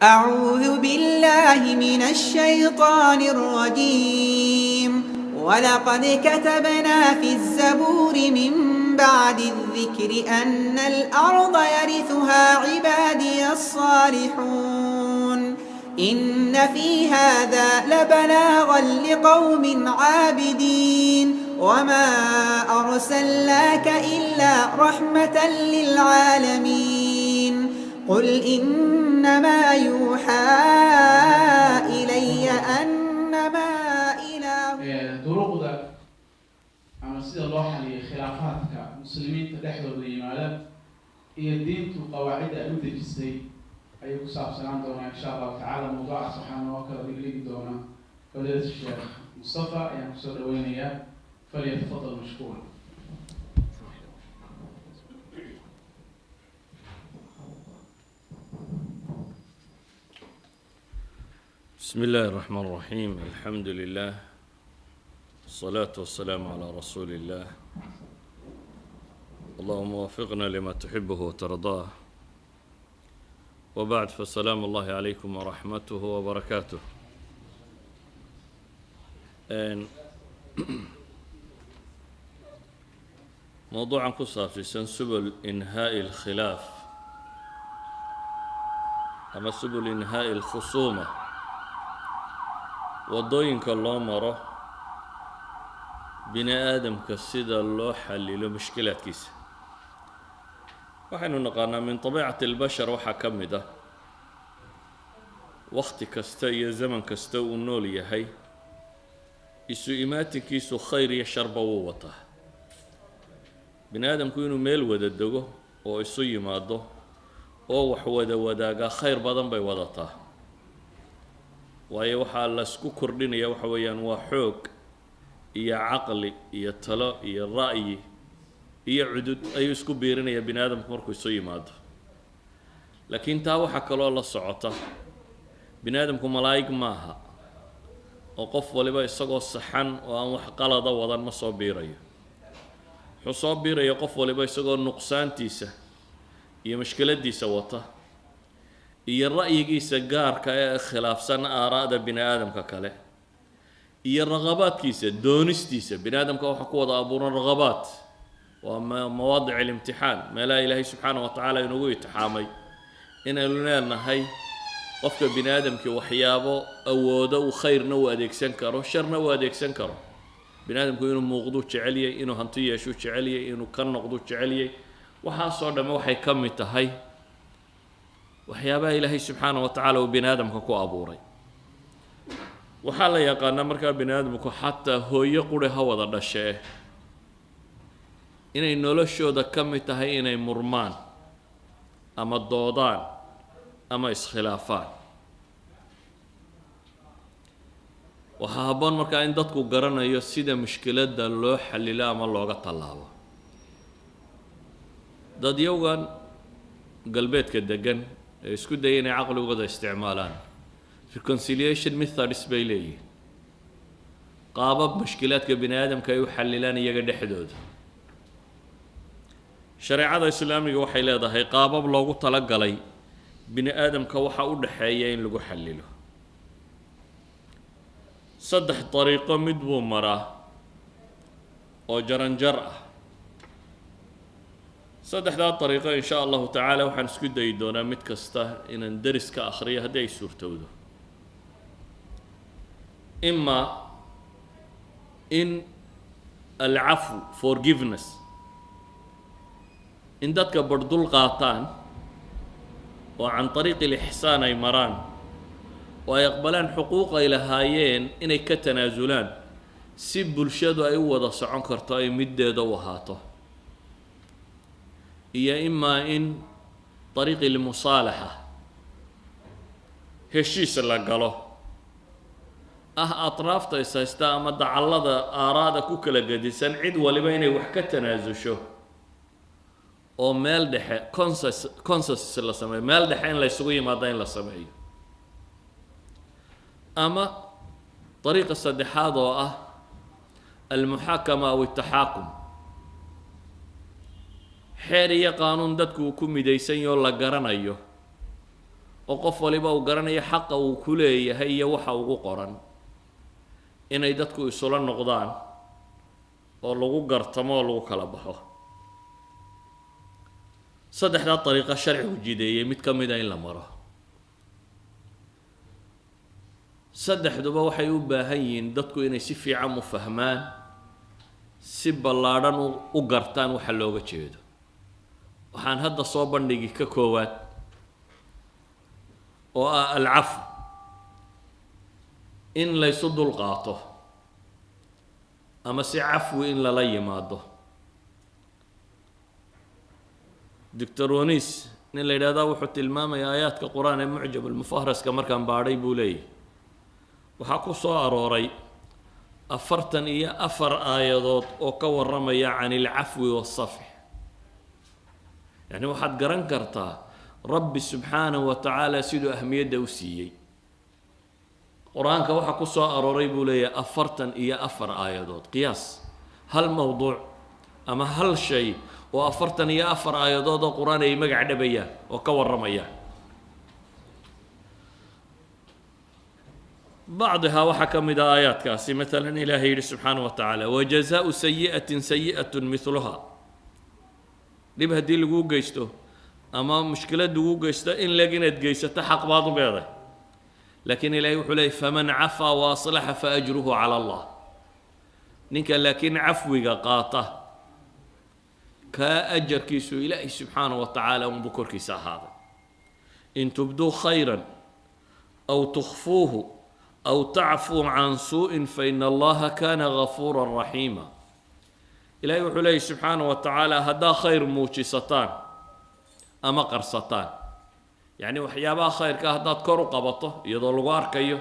أعوذ بالله من الشيطان الرجيم ولقد كتبنا في الزبور من بعد الذكر أن الأرض يرثها عبادي الصالحون إن في هذا لبلاغا لقوم عابدين وما أرسلناك إلا رحمة للعالمين قل إنما يوحى إلي أنما إله duruqda ama sida loo xaliyo khilaafaadka muslimiinta dhexdooda yimaada iyo diintu qawaacida ay u dejisay ayuu ku saabsanaan doonaa insha allahu tacaala. mawduucaas waxaa noo kala dhigi doonaa fadiilada sheekh mustafa ayaan kusoo dhaweynayaa, falyatafadal mashkuura. بسم الله الرحمن الرحيم. الحمد لله والصلاة والسلام على رسول الله. اللهم وفقنا لما تحبه وترضاه، وبعد، فالسلام الله عليكم ورحمته وبركاته. موضوعا قصة في سبل إنهاء الخلاف أما سبل إنهاء الخصومة، wadooyinka loo maro bini aadamka sida loo xalilo mushkilaadkiisa. waxaynu naqaanaa min طabiicati اlbashar waxaa ka mid ah wakhti kasta iyo zaman kasta uu nool yahay isu imaatinkiisu khayr iyo sharba wuu wataa. bini aadamku inuu meel wada dego oo isu yimaado oo wax wada wadaagaa khayr badan bay wadataa, waayo waxaa la isku kordhinaya waxa weeyaan waa xoog iyo caqli iyo talo iyo ra'yi iyo cudud ayuu isku biirinaya bini aadamku markuu isu yimaado. laakiin taa waxaa kaloo la socota bini aadamku malaa'ig maaha oo qof waliba isagoo saxan oo aan wax qalada wadan ma soo biirayo. wuxuu soo biiraya qof waliba isagoo nuqsaantiisa iyo mushkiladiisa wata iyo ra'yigiisa gaarka ee khilaafsan aaraa'da bini aadamka kale iyo raqabaadkiisa doonistiisa. bini aadamka waxaa ku wada abuuran raqabaad, waa mawaadic alimtixaan, meelaha ilaahay subxaana wa tacaala inugu itixaamay inaynu leenahay qofka bini aadamkii waxyaabo awoodo uu khayrna u adeegsan karo, sharna u adeegsan karo. bini aadamku inuu muuqduu jeceliyay, inuu hanti yeeshuu jeceliyay, inuu ka noqduu jeceliyay. waxaasoo dhamme waxay ka mid tahay waxyaabaha ilaahay subxaana wa tacaala uu bini aadamka ku abuuray. waxaa la yaqaanaa markaa bini aadamku xataa hooyo quri ha wada dhashee inay noloshooda ka mid tahay inay murmaan ama doodaan ama iskhilaafaan. waxaa habboon markaa in dadku garanayo sida mushkiladda loo xalilo ama looga tallaabo. dadyowgan galbeedka degan ee isku daya inay caqligooda isticmaalaan reconciliation methods bay leeyihin, qaabab mushkilaadka bini aadamka ay u xalilaan iyaga dhexdooda. shareecada islaamiga waxay leedahay qaabab loogu talagalay bini aadamka waxa u dhaxeeya in lagu xalilo. 3 dariiqo mid buu maraa oo jaranjar ah. 3daa dariiqo in sha allahu tacaala waxaan isku dayi doonaa mid kasta inaan deris ka akhriyo haddii ay suurtowdo. ima in alcafu, forgiveness, in dadka bardul qaataan oo can طariiqi اlixsaan ay maraan oo ay aqbalaan xuquuq ay lahaayeen inay ka tanaasulaan si bulshadu ay u wada socon karto ay middeeda u ahaato. iyo imaa in طariiqi اlmusaalaxa, heshiis la galo, atraafta is haysta ama dacallada aaraada ku kala gedisan cid waliba inay wax ka tanaasusho oo meel dhexe consensus la sameeyo, meel dhexe in la isugu yimaado in la sameeyo. ama طariiqa saddexaad oo ah almuxaakama aw الtaxaakum, xeer iyo qaanuun dadku uu ku midaysan yaho la garanayo oo qof waliba uu garanayo xaqa uu ku leeyahay iyo waxa ugu qoran inay dadku isula noqdaan oo lagu gartamo oo lagu kala baxo saddexdaa dariiqa sharcigu jideeyey mid ka mid a in la maro saddexduba waxay u baahan yihiin dadku inay si fiican u fahmaan si ballaadhan u gartaan waxa looga jeedo waxaan hadda soo bandhigi ka koowaad oo ah alcafu in laysu dulqaato ama si cafwi in lala yimaado doctor onis nin la yidhahdaa wuxuu tilmaamayaa aayaadka qur-aan ee mucjab almufahraska markaan baadhay buu leeyahy waxaa ku soo arooray 44 aayadood oo ka warramaya can ilcafwi waasafx yacni waxaad garan kartaa rabbi subxaanahu wa tacaala siduu ahmiyadda u siiyey qur-aanka waxaa ku soo arooray buu leeyahay 44 aayadood qiyaas hal mowduuc ama hal shay oo 44 aayadood oo qur-aan ay magac dhabayaan oo ka warramayaan بعضها وحكى من آيات كاسي مثلا إلهي سبحانه وتعالى وجزاء سيئة سيئة مثلها لبها دي اللي جيشته أما مشكلة دو جيشته إن لقينا جيشته حق بعض بيضه لكن إلهي وحلي فمن عفا واصلح فأجره على الله نك لكن عفوي قاطه كأجر كيسو إلهي سبحانه وتعالى ومبكر كيسا هذا إن تبدو خيرا أو تخفوه أو تعفو عن سوء فإن الله كان غفورا رحيما إلهي وحلي سبحانه وتعالى هدا خير موجستان أما قرصتان يعني وحيابا خير كهدا تكرو قبطه يضل واركيه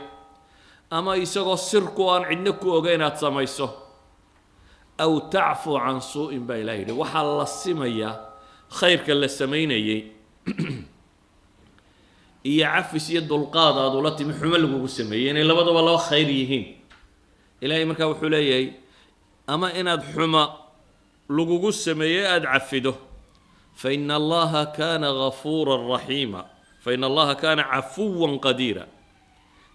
أما يسقو السركو أن عندكو وغينات سميسو أو تعفو عن سوء بإلهي وحال السمية خير كلا السميني iyo cafis iyo dulqaad aad ula timi xumo lagugu sameeyey inay labadaba laba khayr yihiin ilaahay markaa wuxuu leeyahay ama inaad xuma lagugu sameeyey aad cafido fa ina allaha kaana gafuuran raxiima fa ina allaha kaana cafuwan qadiira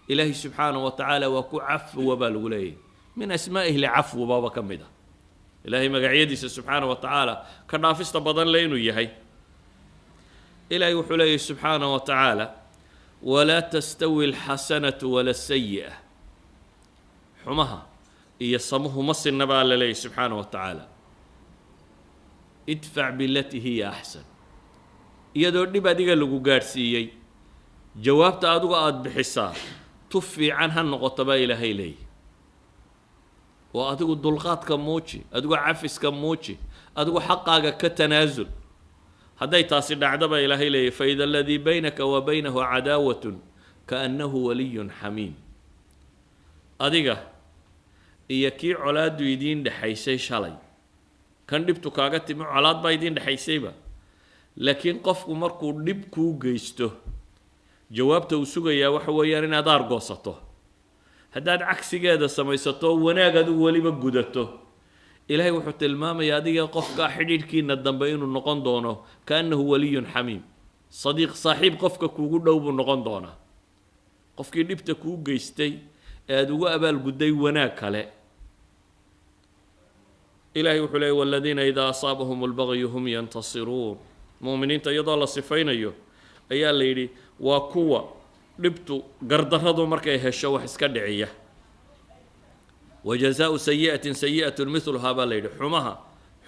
ilaahay subxaanahu wa tacaala waa ku cafwa baa lagu leeyahay min asmaa'ihi lcafwu baaba ka mid ah ilaahay magacyadiisa subxaanahu wa tacaala ka dhaafista badan le inuu yahay ilaahay wuxuu leeyahay subxaanahu wa tacaala ولا تستوي الحسنة ولا السيئة حمها يصمه مص النبى لله سبحانه وتعالى ادفع بالتي هي أحسن يدور نبى ديجا لجو جارسيي جوابت أدوغ أد بحساب تفي عنها النقطة إلى هيلي وأدوغ الدلقات كموتشي أدوغ عفس كموتشي أدوغ حقا كتنازل هداي تاسي دعدبا إلهي لي فإذا الذي بينك وبينه عداوة كأنه ولي حميم أديقا إياكي علاد يدين دحيسي شالي كان دبتو كاغتي مع علاد با يدين دحيسي با لكن قفكو مركو دبكو جيستو جوابته وسوغا يا وحويان دار قوسته هداد عكسي قادة سميستو وناقدو ولي بقودته إلهي وحو tilmaamaya adiga qofka xidhiidhkiina dambe inuu noqon doono kaanahu waliyun xamiim sadiiq saaxiib qofka kuugu dhow buu noqon doonaa qofkii dhibta kuu geystay ee aad ugu abaalgudday wanaag kale ilaahay wuxuu leeyahy waladiina idaa asaabahum albagyu hum yantasiruun muuminiinta iyadoo la sifaynayo ayaa la yidhi waa kuwa dhibtu gardarradu markay hesho wax iska dhiciya وجزاء سيئة سيئة مثلها بالليل حمها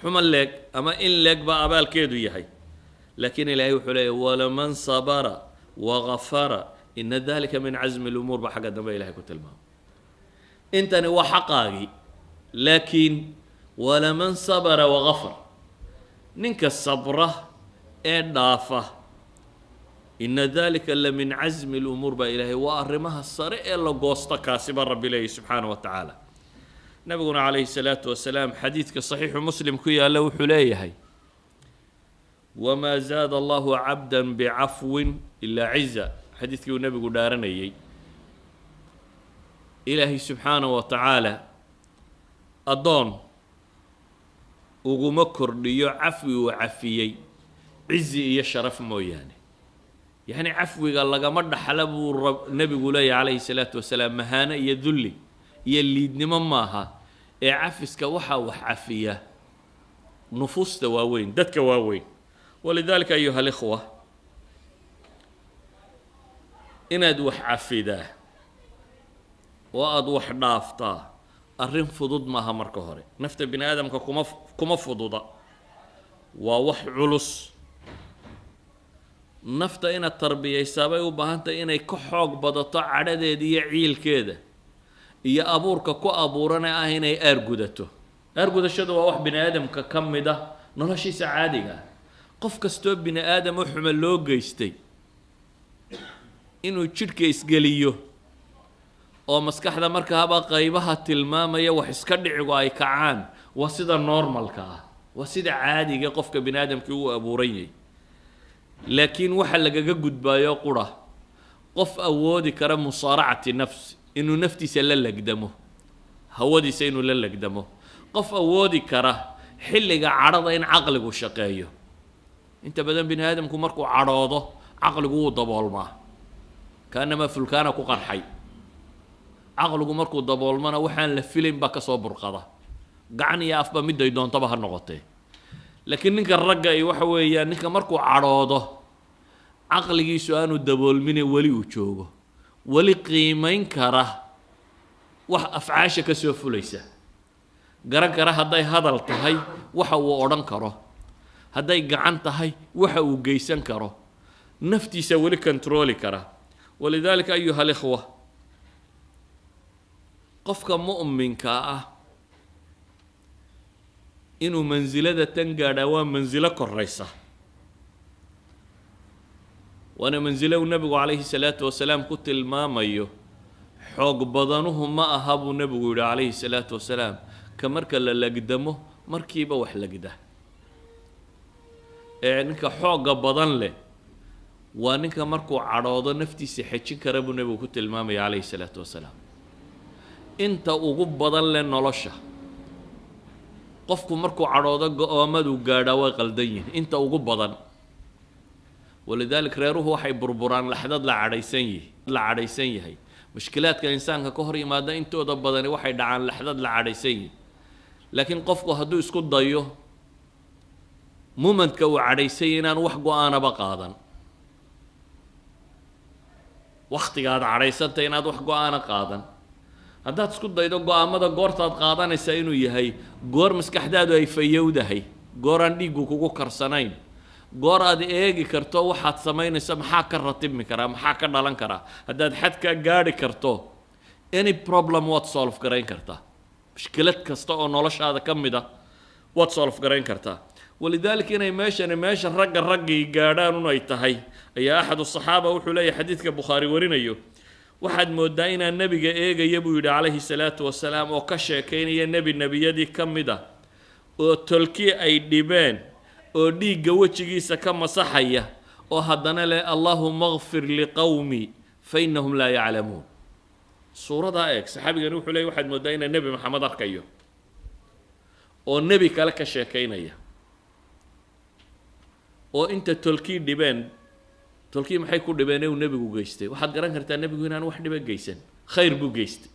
حما لك أما إن لك بأبال كيدو يحي لكن إلهي وحليه ولمن صبر وغفر إن ذلك من عزم الأمور بحق الدنبا إلهي كنت المام انت نوا حقاقي لكن ولمن صبر وغفر ننك الصبرة إضافة إن ذلك لمن عزم الأمور بإلهي وأرمها الصريع إلا قوستا كاسبا رب إلهي سبحانه وتعالى نبينا عليه الصلاة والسلام حديث كصحيح مسلم كي له حليه وما زاد الله عبدا بعفو إلا عزة حديث كي النبي دارني إلهي سبحانه وتعالى أضون وغمكر ليو عفو وعفيي عزي يشرف موياني يعني عفوiga lagama dhaxla buu nabigu leeyahay calayhi salaatu wasalaam mahaana iyo dulli iyo liidnimo maaha ee cafiska waxa wax cafiya nufuusta waaweyn dadka waaweyn ولذلك أيها الإخوة inaad wax cafidaa oo aad wax dhaaftaa arrin fudud maaha marka hore nafta bini aadamka kuma fududa waa wax culus nafta inaad tarbiyaysaa bay u baahantahay inay ka xoog badato cadhadeeda iyo ciilkeeda iyo abuurka ku abuurana ah inay aargudato aargudashadu waa wax bini aadamka ka mid ah noloshiisa caadiga ah qof kastoo bini aadam u xuma loo geystay inuu jidhka isgeliyo oo maskaxda markaaba qaybaha tilmaamaya wax iska dhicigu ay kacaan waa sida normalka ah waa sida caadiga qofka bini aadamkii uu abuuran yahay laakiin waxa lagaga gudbaayo qura qof awoodi kara musaaracati nafsi inuu naftiisa la lagdamo hawadiisa inuu la lagdamo qof awoodi kara xilliga cadhada in caqligu shaqeeyo inta badan bini aadamku markuu cadhoodo caqligu wuu daboolmaa kaanama fulkaana ku qarxay caqligu markuu daboolmana waxaan la filayn baa ka soo burqada gacan iyo afba miday doontaba ha noqotee laakiin ninka ragga ay waxa weeyaan ninka markuu cadhoodo caqligiisu aanu daboolmine weli uu joogo weli qiimayn kara wax afcaasha ka soo fulaysa garan kara hadday hadal tahay waxa uu odhan karo hadday gacan tahay waxa uu geysan karo naftiisa weli kontrooli kara ولذلك أيها الإخوة قفك مؤمن كأه إنه منزلة تنقى دوام منزلة كالرئيسة وأنا منزلة النبي عليه الصلاة والسلام قلت الماميو حوق بدنهم ما أهابوا النبي عليه الصلاة والسلام كمركا اللي قدمه مركيبة وحلا قده يعني كحوق بدن له وأنك مركو عراضة نفتي سحتشين كربو نبي كنت المامي عليه الصلاة والسلام أنت أقوب بدل للنلشة قفكم مركو عراضة قامد وقادا وقلدين أنت أقوب بدل ولذلك ريروه وحي بربران لحدد لعريسيه هي مشكلات كإنسان كهري ما دا أنت أقوب بدل وحي دعان لحدد لعريسيه لكن قفكو هدو يسكت ضيوه مومنت كو عريسينا وحقو أنا بقادا waqtigaad caraysantay inaad wax go'aana qaadan haddaad isku daydo go'aamada goortaad qaadanaysa inuu yahay goor maskaxdaadu ay fayowdahay goor aan dhiiggu kugu karsanayn goor aad eegi karto waxaad samaynaysa maxaa ka ratibmi karaa maxaa ka dhalan karaa haddaad xadkaa gaadhi karto any problem waad solve garayn kartaa mushkilad kasta oo noloshaada ka mid ah waad solve garayn kartaa ولذلك إن ماشى الرجل قاران ونيتهاي أي أحد الصحابة وحولي حديث كبخاري ورينيو واحد مودعين النبي إيجا يبوي عليه الصلاة والسلام وكشة كين النبي يدي كم ده وتلكي أي ديبان ودي جوتشي سكم صحية وهدنا له اللهم اغفر لقومي فإنهم لا يعلمون صورة ذاك صحابي يروح لي واحد مودعين النبي محمد أركيو والنبي كلك شاكينيه oo inta tolkii dhibeen tolkii maxay ku dhibeen uu nabigu geystay waxaad garan kartaa nabigu inaan wax dhiba geysan khayr buu geystay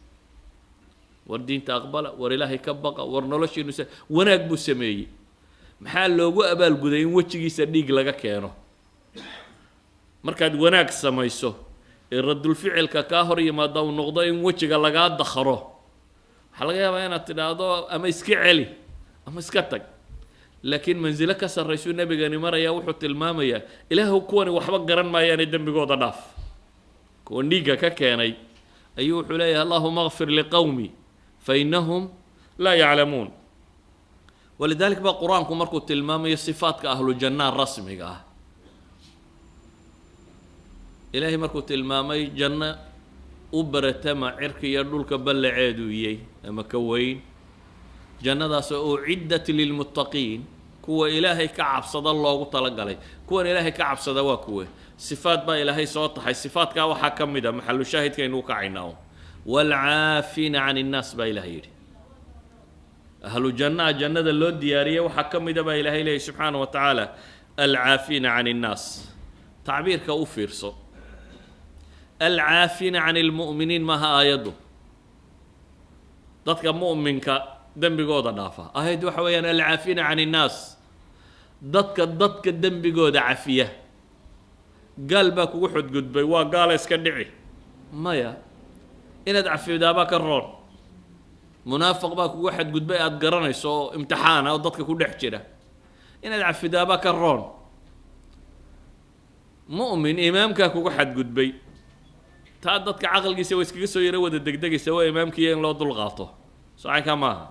war diinta aqbala war ilaahay ka baqa war noloshiinu wanaag buu sameeyay maxaa loogu abaal guday in wajigiisa dhiig laga keeno markaad wanaag samayso ee radul ficilka ka hor yimaado uu noqdo in wajiga laga dakhro waxa laga yaabaa inaad tidhaahdo ama iska celi ama iska tag لكن منزله كسر رسول النبي غني مريا وحط الماميا إله كوني وحبا قرن ما يعني دم بقوض ضاف كونيجا ككاني أيوه حليا اللهم اغفر لقومي فإنهم لا يعلمون ولذلك بقى قرآنكم مركو الماميا صفات كأهل الجنة الرسمي إلهي مركو الماميا جنة أبرتما عرك يردولك بل عادويي أما كوين جنة أعدت للمتقين كوا إلهي كعب صدى الله وطلق عليه كوا إلهي كعب صدى وكوا صفات با إلهي صوت حي صفات كوا حكم ده محل شاهد كين وقعيناهم والعافين عن الناس با إلهي أهل الجنة جنة اللود ديارية وحكم ده با إلهي سبحانه وتعالى العافين عن الناس تعبير كأوفيرسو العافين عن المؤمنين ما ها آياته ضدك مؤمنك دنبي قوضة دافع آياته حويا العافين عن الناس ضدك الدنبي قوضة عافية قلبك وحد قد بي وقال اسكندعي ما يا إن ادعفي داباك الرون منافق باك واحد قد بي أتقرني سو امتحان أو ضدك كل حجرة إن ادعفي داباك الرون مؤمن إمامك واحد قد بي تادتك عقل يسوي سكيسو يرود الدقدق يسوي إمامك ين لو دل غاطو صحيح كما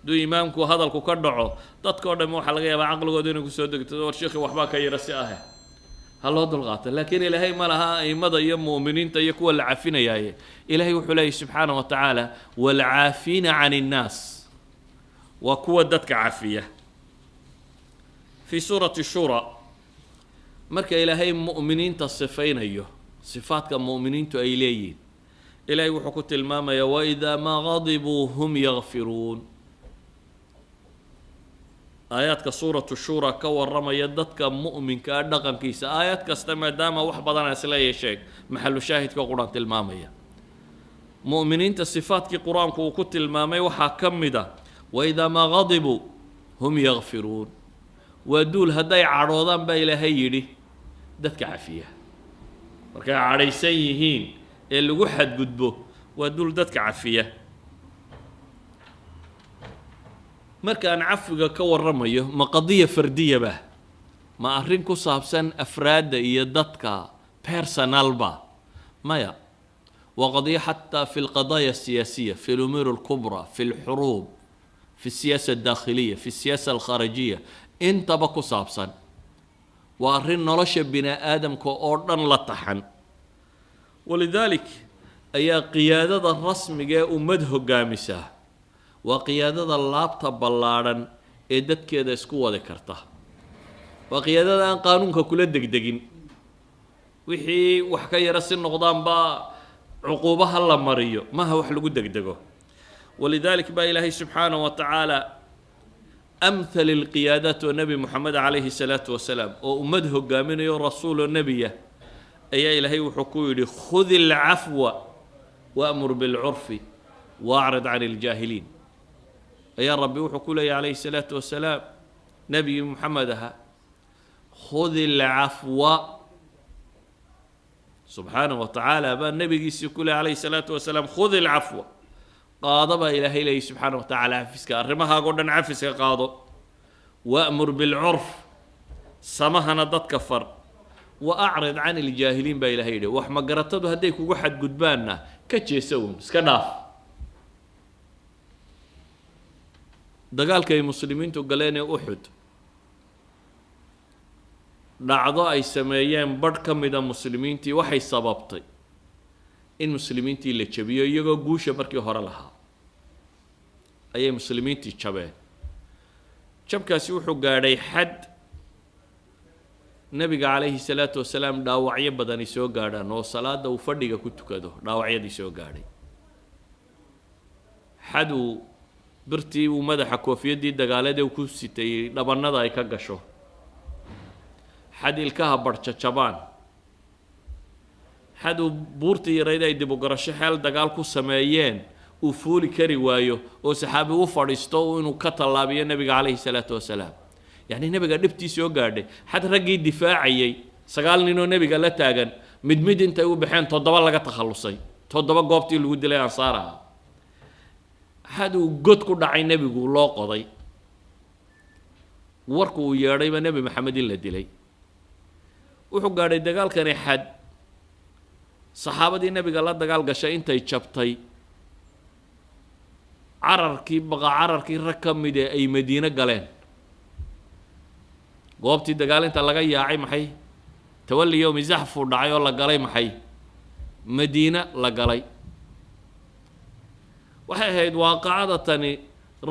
دو إمامك وهذا الكوكدعو تذكر دم وحلقة يا عقل ودينك سودك تدور شيخي وحباك يرسيها هلا دل غاطو لكن إلهي ما لها أي مضى يم مؤمنين تيكوا والعافين يا إلهي وحلي سبحانه وتعالى والعافين عن الناس وكودتك عافية في سورة الشورى مركا إلهي مؤمنين تصفين أيوه صفات كمؤمنين تأيليين إلهي وحكوت الماما وإذا ما غضبوا هم يغفرون آيات كسورة الشورى كور رمى يدتك مؤمن كأدقم كيس آيات كاستمع داما وحبضنا سلاي شيك محل شاهد كقرآن الماما مؤمنين تصفات كقرآن كوكوت الماما وحاكم ده وإذا ما غضبوا هم يغفرون ودول هداي عروضان با إلهي يدي دتك عافية markay cadhaysan yihiin ee lagu xadgudbo waa dul dadka cafiya markaan cafiga ka warramayo ma qadiya fardiya ba ma arrin ku saabsan afraadda iyo dadka personal ba maya waa qadiya xataa fi alqadaaya السياسية في الأمور الكبرى في الحروب في السياسة الداخلية في السياسة الخارجية انت بكو saabsan وأرين نرش بنا آدم كأردن لطحن ولذلك أي قيادة الرسم جاء مده جامسة وقيادة اللابتوب بلارن إدت كده سكوا ذكرته وقيادة قانون ككل دقين وحي وحكاية رسم نقدام با عقوبها الله مريو ما هو حلو دقدقه ولذلك با إلهي سبحانه وتعالى أمثل القيادات والنبي محمد عليه الصلاة والسلام وأمده قامين يا رسول النبي أي إلهي وحكوي خذ العفو وأمر بالعرف وأعرض عن الجاهلين يا ربي وحكوي عليه الصلاة والسلام نبي محمد خذ العفو سبحانه وتعالى بقى النبي يقول عليه الصلاة والسلام خذ العفو قاضب إلهي لي سبحانه وتعالى عفسك أرمها قلنا عفسك قاضب وأمر بالعرف سمهنا ضد كفر وأعرض عن الجاهلين بإلهي لي وحما قرطبه هديك وحد قدباننا كتش يسوون سكناف دقال كي مسلمين تقلين أحد لعضاء السمايين بركم إذا مسلمين تي وحي سببتي إن مسلمين تي اللي تشبيه يجوا جوشة بركي هرا لها أي مسلمين تي تشبه شبكة سيوحو قاري حد نبي عليه الصلاة والسلام داوعية بدني سو قارا نو صلاة وفردي كنت كده داوعية دي سو قاري حدو برتي ومدح كوفية دي دقالة دي وكوسي تي لبنا دا يكاقشو حد الكها برشة شبان حدو بورتي يريد يدبو قرشة حال دقالكو سمايين وفولي كري وايو وسحابي وفرستو إنو كتل لابي النبي عليه الصلاة والسلام يعني النبي قال نبتي سو قاردي حتى رقي دفاعي سقال إنو النبي قال لا تاقن مدمد انت بحين تضبا لقى تخلصي تضبا قوبتي اللي قد لي أنصارها حدو قد كو دعي النبي قول الله قضي وركو ياريب النبي محمد الله دلي وحو قاردي دقال كان حد صحابة النبي قال لا دقال قشا انت يتشبطي عرركي بقى عرركي ركم مدي اي مدينة قالين قوبتي دقال انت لقى ياعي محي تولي يوم زحفو دعي والله قالي محي مدينة لقالي waxay ahayd waaqacadani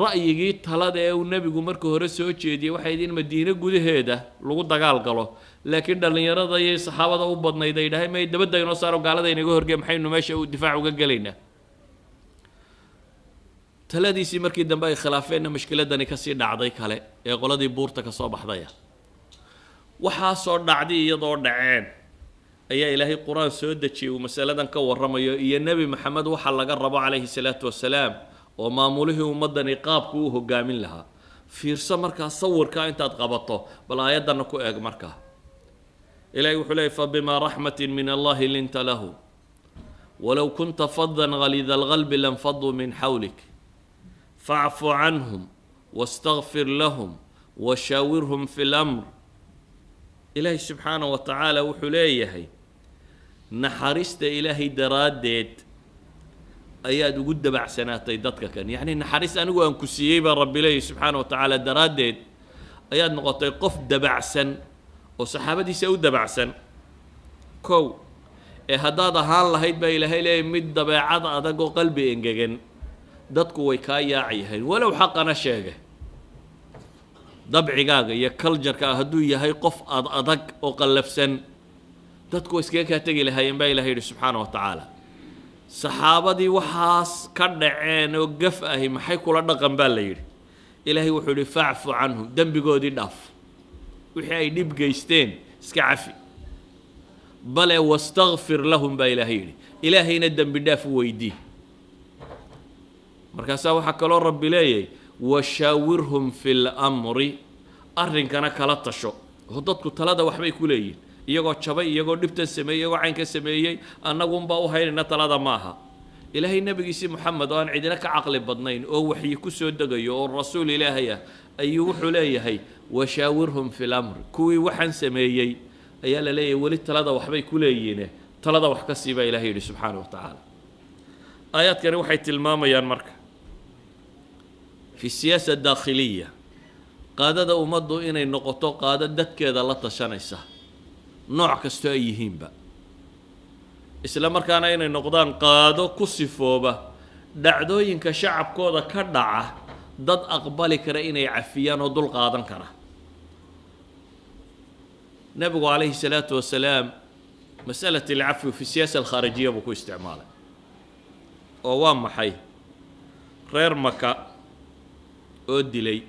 ra'yigii talada ee uu nabigu markii hore soo jeediyay waxay idin Madiina gudaheeda lagu dagaal galo laakiin dhalinyarada iyo saxaabada u badnayd ay dhahay may dabada inoo saaro gaalada inaga horgey maxaynu meesha u difaac uga galeynaa taladiisii markii dambe ay khilaafeen mushkiladani ka sii dhacday kale ee qoladii buurta ka soo baxday waxa soo dhacday iyadoo dhaceen ayaa ilaahay qur-aan soo dejiyay uu masaladan ka warramayo iyo nebi maxamed waxa laga rabo calayhi salaatu wasalaam oo maamulihii ummaddani qaabku u hogaamin lahaa fiirso markaa sawirkaa intaad qabato bal aayaddanna ku eeg markaa ilaahay wuxuu leeyay fabimaa raxmatin min allahi linta lahu walow kunta fadan galiida alqalbi lanfaduu min xawlik facfu canhum wastakfir lahum washaawirhum fi lamr ilaahay subxaanahu wa tacaala wuxuu leeyahay naxariista ilaahay daraaddeed ayaad ugu dabacsanaatay dadka kan yacni naxariis anigu aan ku siiyey baa rabbi leeyahy subxaanahu wa tacaala daraaddeed ayaad noqotay qof dabacsan oo saxaabadiisa u dabacsan kow ee haddaad ahaan lahayd baa ilaahay leeyahy mid dabeecad adag oo qalbi engegan dadku way kaa yaacayahayn walow xaqana sheege dabcigaaga iyo kaljarka hadduu yahay qof adag oo qallafsan dadku way iskaga kaa tegi lahaayeen baa ilahay yidhi subxaana wa tacaala saxaabadii waxaas ka dhaceen oo gaf ahi maxay kula dhaqan baa la yidhi ilaahay wuxuu yidhi facfu canhum dembigoodii dhaaf wixii ay dhib geysteen iska cafi bale wastakfir lahum baa ilaahay yidhi ilaahayna dembi dhaaf u weydii markaasaa waxaa kaloo rabbi leeyahay washaawirhum fi lamri arrinkana kala tasho oo dadku talada waxbay ku leeyihin iyagoo jabay iyagoo dhibtan sameeyey iyagoo caynka sameeyey annagunbaa u haynayna talada maaha ilaahay nebigiisii moxamed oo aan cidina ka caqli badnayn oo waxyi ku soo degayo oo rasuul ilaahay ah ayuu wuxuu leeyahay washaawirhum fi lamri kuwii waxaan sameeyey ayaa la leeyahay weli talada waxbay ku leeyihiine talada wax ka sii baa ilahay yidhi subxaana wa tacaala aayaadkani waxay tilmaamayaan marka fi siyaasa daakhiliya qaadada ummaddu inay noqoto qaado dadkeeda la tashanaysa nooc kastoo ay yihiinba isla markaana inay noqdaan qaado ku sifooba dhacdooyinka shacabkooda ka dhaca dad aqbali kara inay cafiyaan oo dul qaadan kara nebigu calayhi salaatu wasalaam masalat alcafwi fi siyaasa alkhaarijiya buu ku isticmaalay oo waa maxay reer maka oo dilay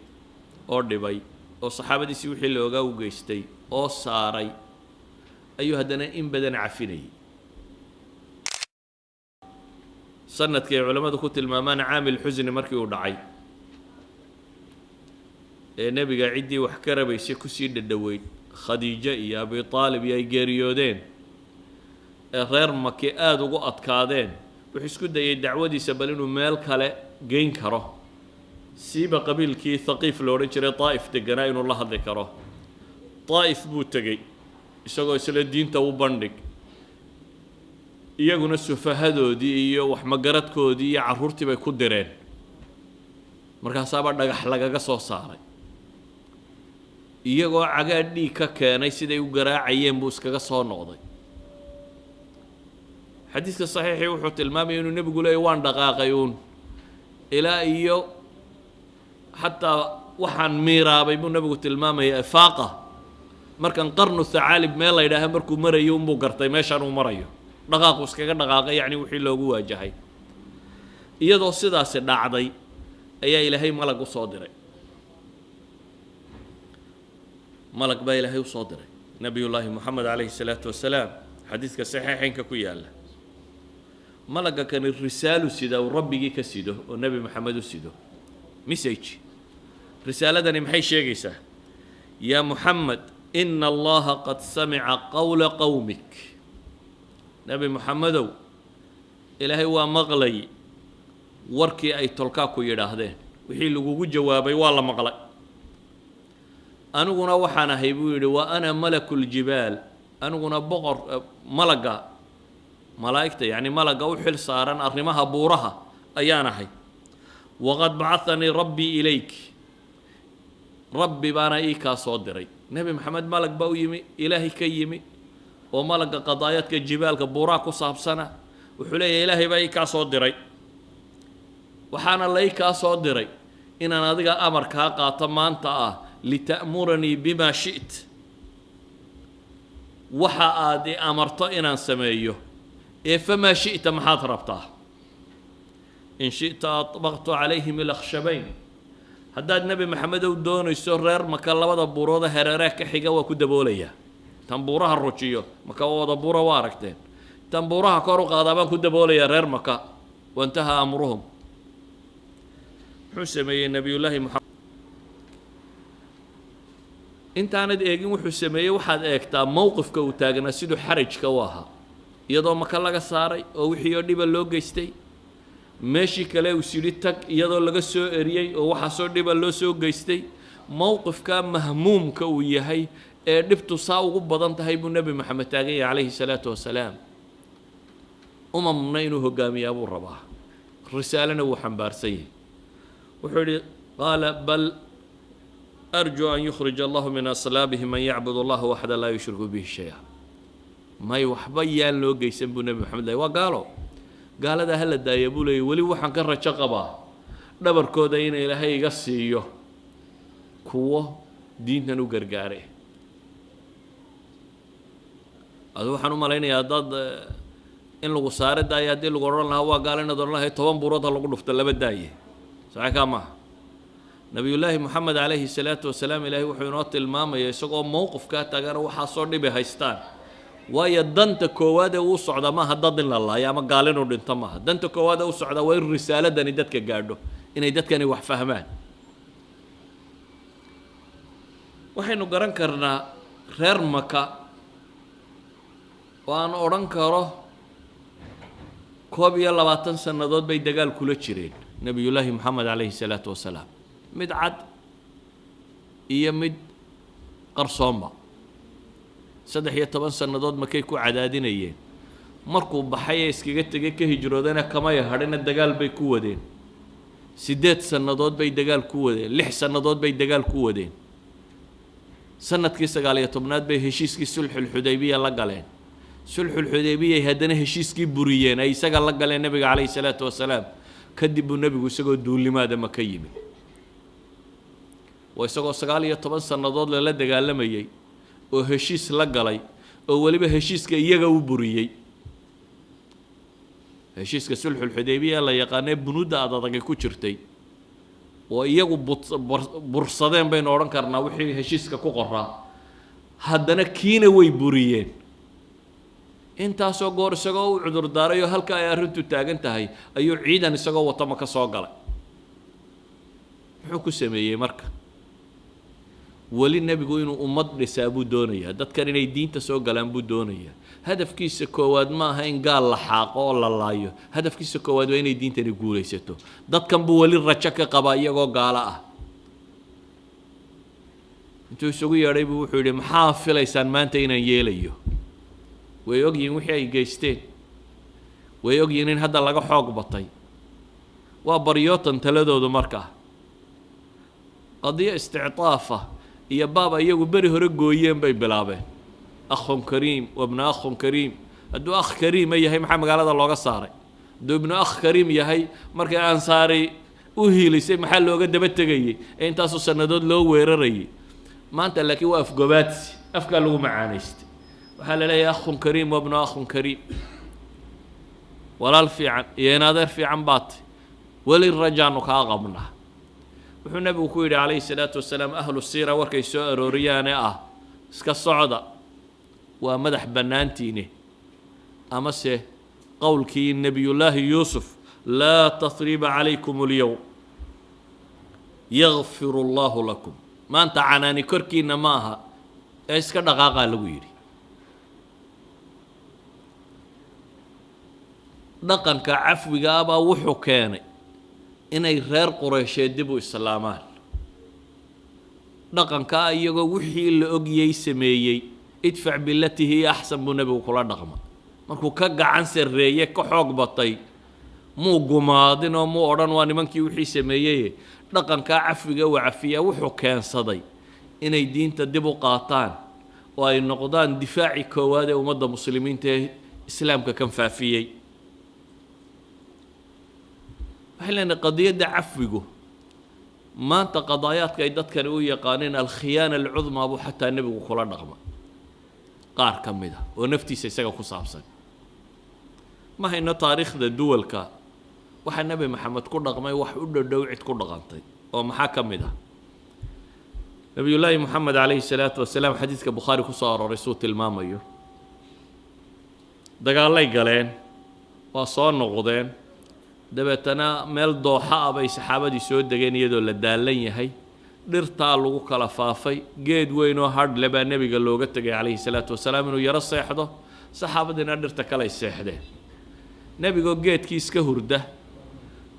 oo dhibay oo saxaabadiisii wixii loogaa u geystay oo saaray ayuu haddana in badan cafinayay sanadkii ay culammadu ku tilmaamaan caamil xusni markii uu dhacay ee nebiga ciddii wax ka rabaysay kusii dhadhoweyd khadiijo iyo abi aalib iyo ay geeriyoodeen ee reer maki aada ugu adkaadeen wuxuu isku dayay dacwadiisa bal inuu meel kale geyn karo siiba qabiilkii thaqiif lo odhan jiray daa'if deganaa inuu la hadli karo daa'if buu tegey isagoo isla diinta u bandhig iyaguna sufahadoodii iyo waxmagaradkoodii iyo carruurtii bay ku direen markaasaaba dhagax lagaga soo saaray iyagoo cagaa dhiig ka keenay siday u garaacayeen buu iskaga soo noqday xadiidka saxiixii wuxuu tilmaamaya inuu nebigu leeyahy waan dhaqaaqay uun ilaa iyo xataa waxaan miiraabay buu nebigu tilmaamaya ifaaqa markan qarnu thacaalib meel la yidhaaha markuu marayo unbuu gartay meeshaan uu marayo dhaqaaqu iskaga dhaqaaqay yacni wixii loogu waajahay iyadoo sidaasi dhacday ayaa ilaahay malag u soo diray malag baa ilaahay u soo diray nebiyullaahi moxamed calayhi salaatu wasalaam xadiidka saxiixeynka ku yaalla malagga kani risaalu sida uu rabbigii ka sido oo nebi maxamed u sido message risaaladani maxay sheegaysaa yaa muxamed ina allaha qad samica qowla qowmik nebi moxamedow ilaahay waa maqlay warkii ay tolkaa ku yidhaahdeen wixii lagugu jawaabay waa la maqlay aniguna waxaan ahay buu yidhi wa ana malaku ljibaal aniguna boqor malagga malaa'igta yacni malagga u xil saaran arrimaha buuraha ayaan ahay waqad bacahanii rabbii ilayk rabbi baana ii kaa soo diray nebi maxamed malag baa u yimi ilaahay ka yimi oo malagga qadaayadka jibaalka buuraha ku saabsana wuxuu leeyahay ilaahay baa ii kaa soo diray waxaana la ii kaa soo diray inaan adiga amar kaa qaato maanta ah lita'muranii bimaa shi't waxa aad i amarto inaan sameeyo ee famaa shi'ta maxaad rabtaa in shi'ta atbaqtu calayhim ilakhshabayn haddaad nebi maxamedow doonayso reer maka labada buurooda hereeraha ka xiga waa ku daboolayaa tambuuraha rujiyo maka wada buura waa aragteen tambuuraha kor u qaadaa baan ku daboolayaa reer maka wantaha amruhum muxuu sameeyey nabiyullaahi muxamed intaanad eegin wuxuu sameeyey waxaad eegtaa mowqifka uu taagnaa siduu xarajka u ahaa iyadoo maka laga saaray oo wixii oo dhiba loo geystay meeshii kale uu sidhi tag iyadoo laga soo eriyey oo waxaasoo dhiba loo soo geystay mowqifka mahmuumka uu yahay ee dhibtu saa ugu badan tahay buu nebi maxamed taagan yahay calayhi salaatu wasalaam umamna inuu hogaamiyaa buu rabaa risaalena wuu xambaarsan yahay wuxuu yidhi qaala bal arjuu an yukhrija allahu min aslaabihim man yacbud allaha waxda laa yushriku bihi shaya may waxba yaan loo geysan buu nebi maxamed leeyay waa gaalo gaaladaa hala daaya buu leeyay weli waxaan ka rajo qabaa dhabarkooda in ilaahay iga siiyo kuwo diintan u gargaare adu waxaan u malaynayaa dad in lagu saare daaya haddii lagu odhan lahaa waa gaalo inaad odhan lahay 10 buurood ha lagu dhufto laba daaye saxa kaa maaha nabiyullaahi moxamed calayhi salaatu wasalaam ilaahay wuxuu inoo tilmaamaya isagoo mowqifkaa taagana waxaasoo dhibi haystaan waayo danta koowaad ee uu socda maaha dad in la laayo ama gaal inuu dhinto maaha danta koowaad ee u socda waa in risaaladani dadka gaadho inay dadkani wax fahmaan waxaynu garan karnaa reer maka oo aan odhan karo 21 sannadood bay dagaal kula jireen nabiyullaahi moxamed calayhi salaatu wasalaam mid cad iyo mid qarsoomba 13 sannadood markay ku cadaadinayeen markuu baxay ee iskaga tegay ka hijroodana kamay hadhina dagaal bay ku wadeen 8 sannadood bay dagaal ku wadeen 6 sannadood bay dagaal ku wadeen sanadkii 19aad bay heshiiskii sulxul xudaybiya la galeen sulxul xudaybiya haddana heshiiskii buriyeen ay isaga la galeen nabiga calayhi salaatu wasalaam kadib buu nabigu isagoo duulimaada maka yimi waa isagoo 19 sannadood lala dagaalamayay oo heshiis la galay oo waliba heshiiska iyaga u buriyay heshiiska sulxul xudaybiya la yaqaanay bunuda adag ku jirtay oo iyagu bursadeen baynu odhan karnaa wixii heshiiska ku qoraa haddana kiina way buriyeen intaasoo goor isagoo u cudur daaray oo halka ay arrintu taagan tahay ayuu ciidan isagoo wata maka soo galay muxuu ku sameeyey marka weli nebigu inuu ummad dhisaa buu doonayaa dadkan inay diinta soo galaan buu doonayaa hadafkiisa koowaad ma aha in gaal la xaaqo oo la laayo hadafkiisa koowaad waa inay diintani guulaysato dadkan buu weli rajo ka qabaa iyagoo gaalo ah intuu isugu yeedhay buu wuxuu yidhi maxaa filaysaan maanta inaan yeelayo way ogyihiin wixii ay geysteen way ogyihiin in hadda laga xoog batay waa baryootan taladoodu markaa qadiyo istictaafa iyo baaba iyagu beri hore gooyeen bay bilaabeen akhun kariim wabna akhun kariim hadduu akh kariima yahay maxaa magaalada looga saaray hadduu ibnu akh kariim yahay markay ansaari u hiilisay maxaa looga daba tegayey ee intaasoo sannadood loo weerarayay maanta laakiin waa afgobaadsi afkaa lagu macaanaystay waxaa la leeyahay akhun kariim wabnu akhun kariim walaal fiican iyo in adeer fiican baatay weli rajaanu kaa qabnaa wuxuu nabigu ku yidhi calayhi salaatu wasalaam ahlu siira warkay soo arooriyaane ah iska socda waa madax bannaantiine amase qowlkii nebiyullaahi yuusuf laa tasriiba calaykum alyowm yakfiru allahu lakum maanta canaani korkiinna ma aha ee iska dhaqaaqaa lagu yidhi dhaqanka cafwiga ah baa wuxuu keenay inay reer qureysheed dib u islaamaan dhaqankaa iyagoo wixii la ogyay sameeyey idfac bilatii hiya axsan buu nebigu kula dhaqma markuu ka gacan sarreeye ka xoog batay muu gumaadin oo muu odhan waa nimankii wixii sameeyey dhaqankaa cafwiga uu cafiyaa wuxuu keensaday inay diinta dib u qaataan oo ay noqdaan difaaci koowaad ee ummadda muslimiinta ee islaamka kan faafiyey waxay leenahay qadiyadda cafwigu maanta qadaayaadka ay dadkani u yaqaaneen alkhiyaana alcudmaa buu xataa nebigu kula dhaqma qaar ka mid ah oo naftiisa isaga ku saabsan ma hayno taariikhda duwalka waxaa nebi maxamed ku dhaqmay wax u dhadhow cid ku dhaqantay oo maxaa ka mid ah نبي الله محمد عليه الصلاة والسلام حديث كبخاري كسار رسول الماميو دقال لي قالين وصار نقضين دبتنا ميل دوحة بي صحابة دي سود دقين يدو للدالين هي dhirtaa lagu kala faafay geed weyn oo hadh leh baa nabiga looga tagay calayhi salaatu wasalaam inuu yaro seexdo saxaabadiina dhirta kale ay seexdeen nabigoo geedkii iska hurda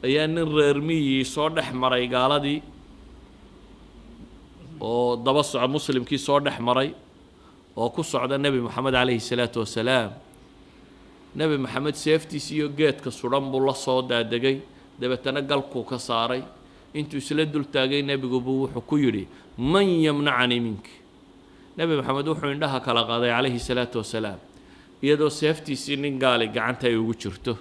ayaa nin reer miyii soo dhex maray gaaladii oo daba soco muslimkii soo dhex maray oo ku socda nebi maxamed calayhi salaatu wasalaam nebi maxamed seeftiisii iyo geedka sudan buu la soo daadegay dabeetana galkuu ka saaray intuu isla dul taagay nebigu buu wuxuu ku yidhi man yamnacanii mink nebi maxamed wuxuu indhaha kala qaaday calayhi salaatu wasalaam iyadoo seeftiisii nin gaali gacanta ay ugu jirto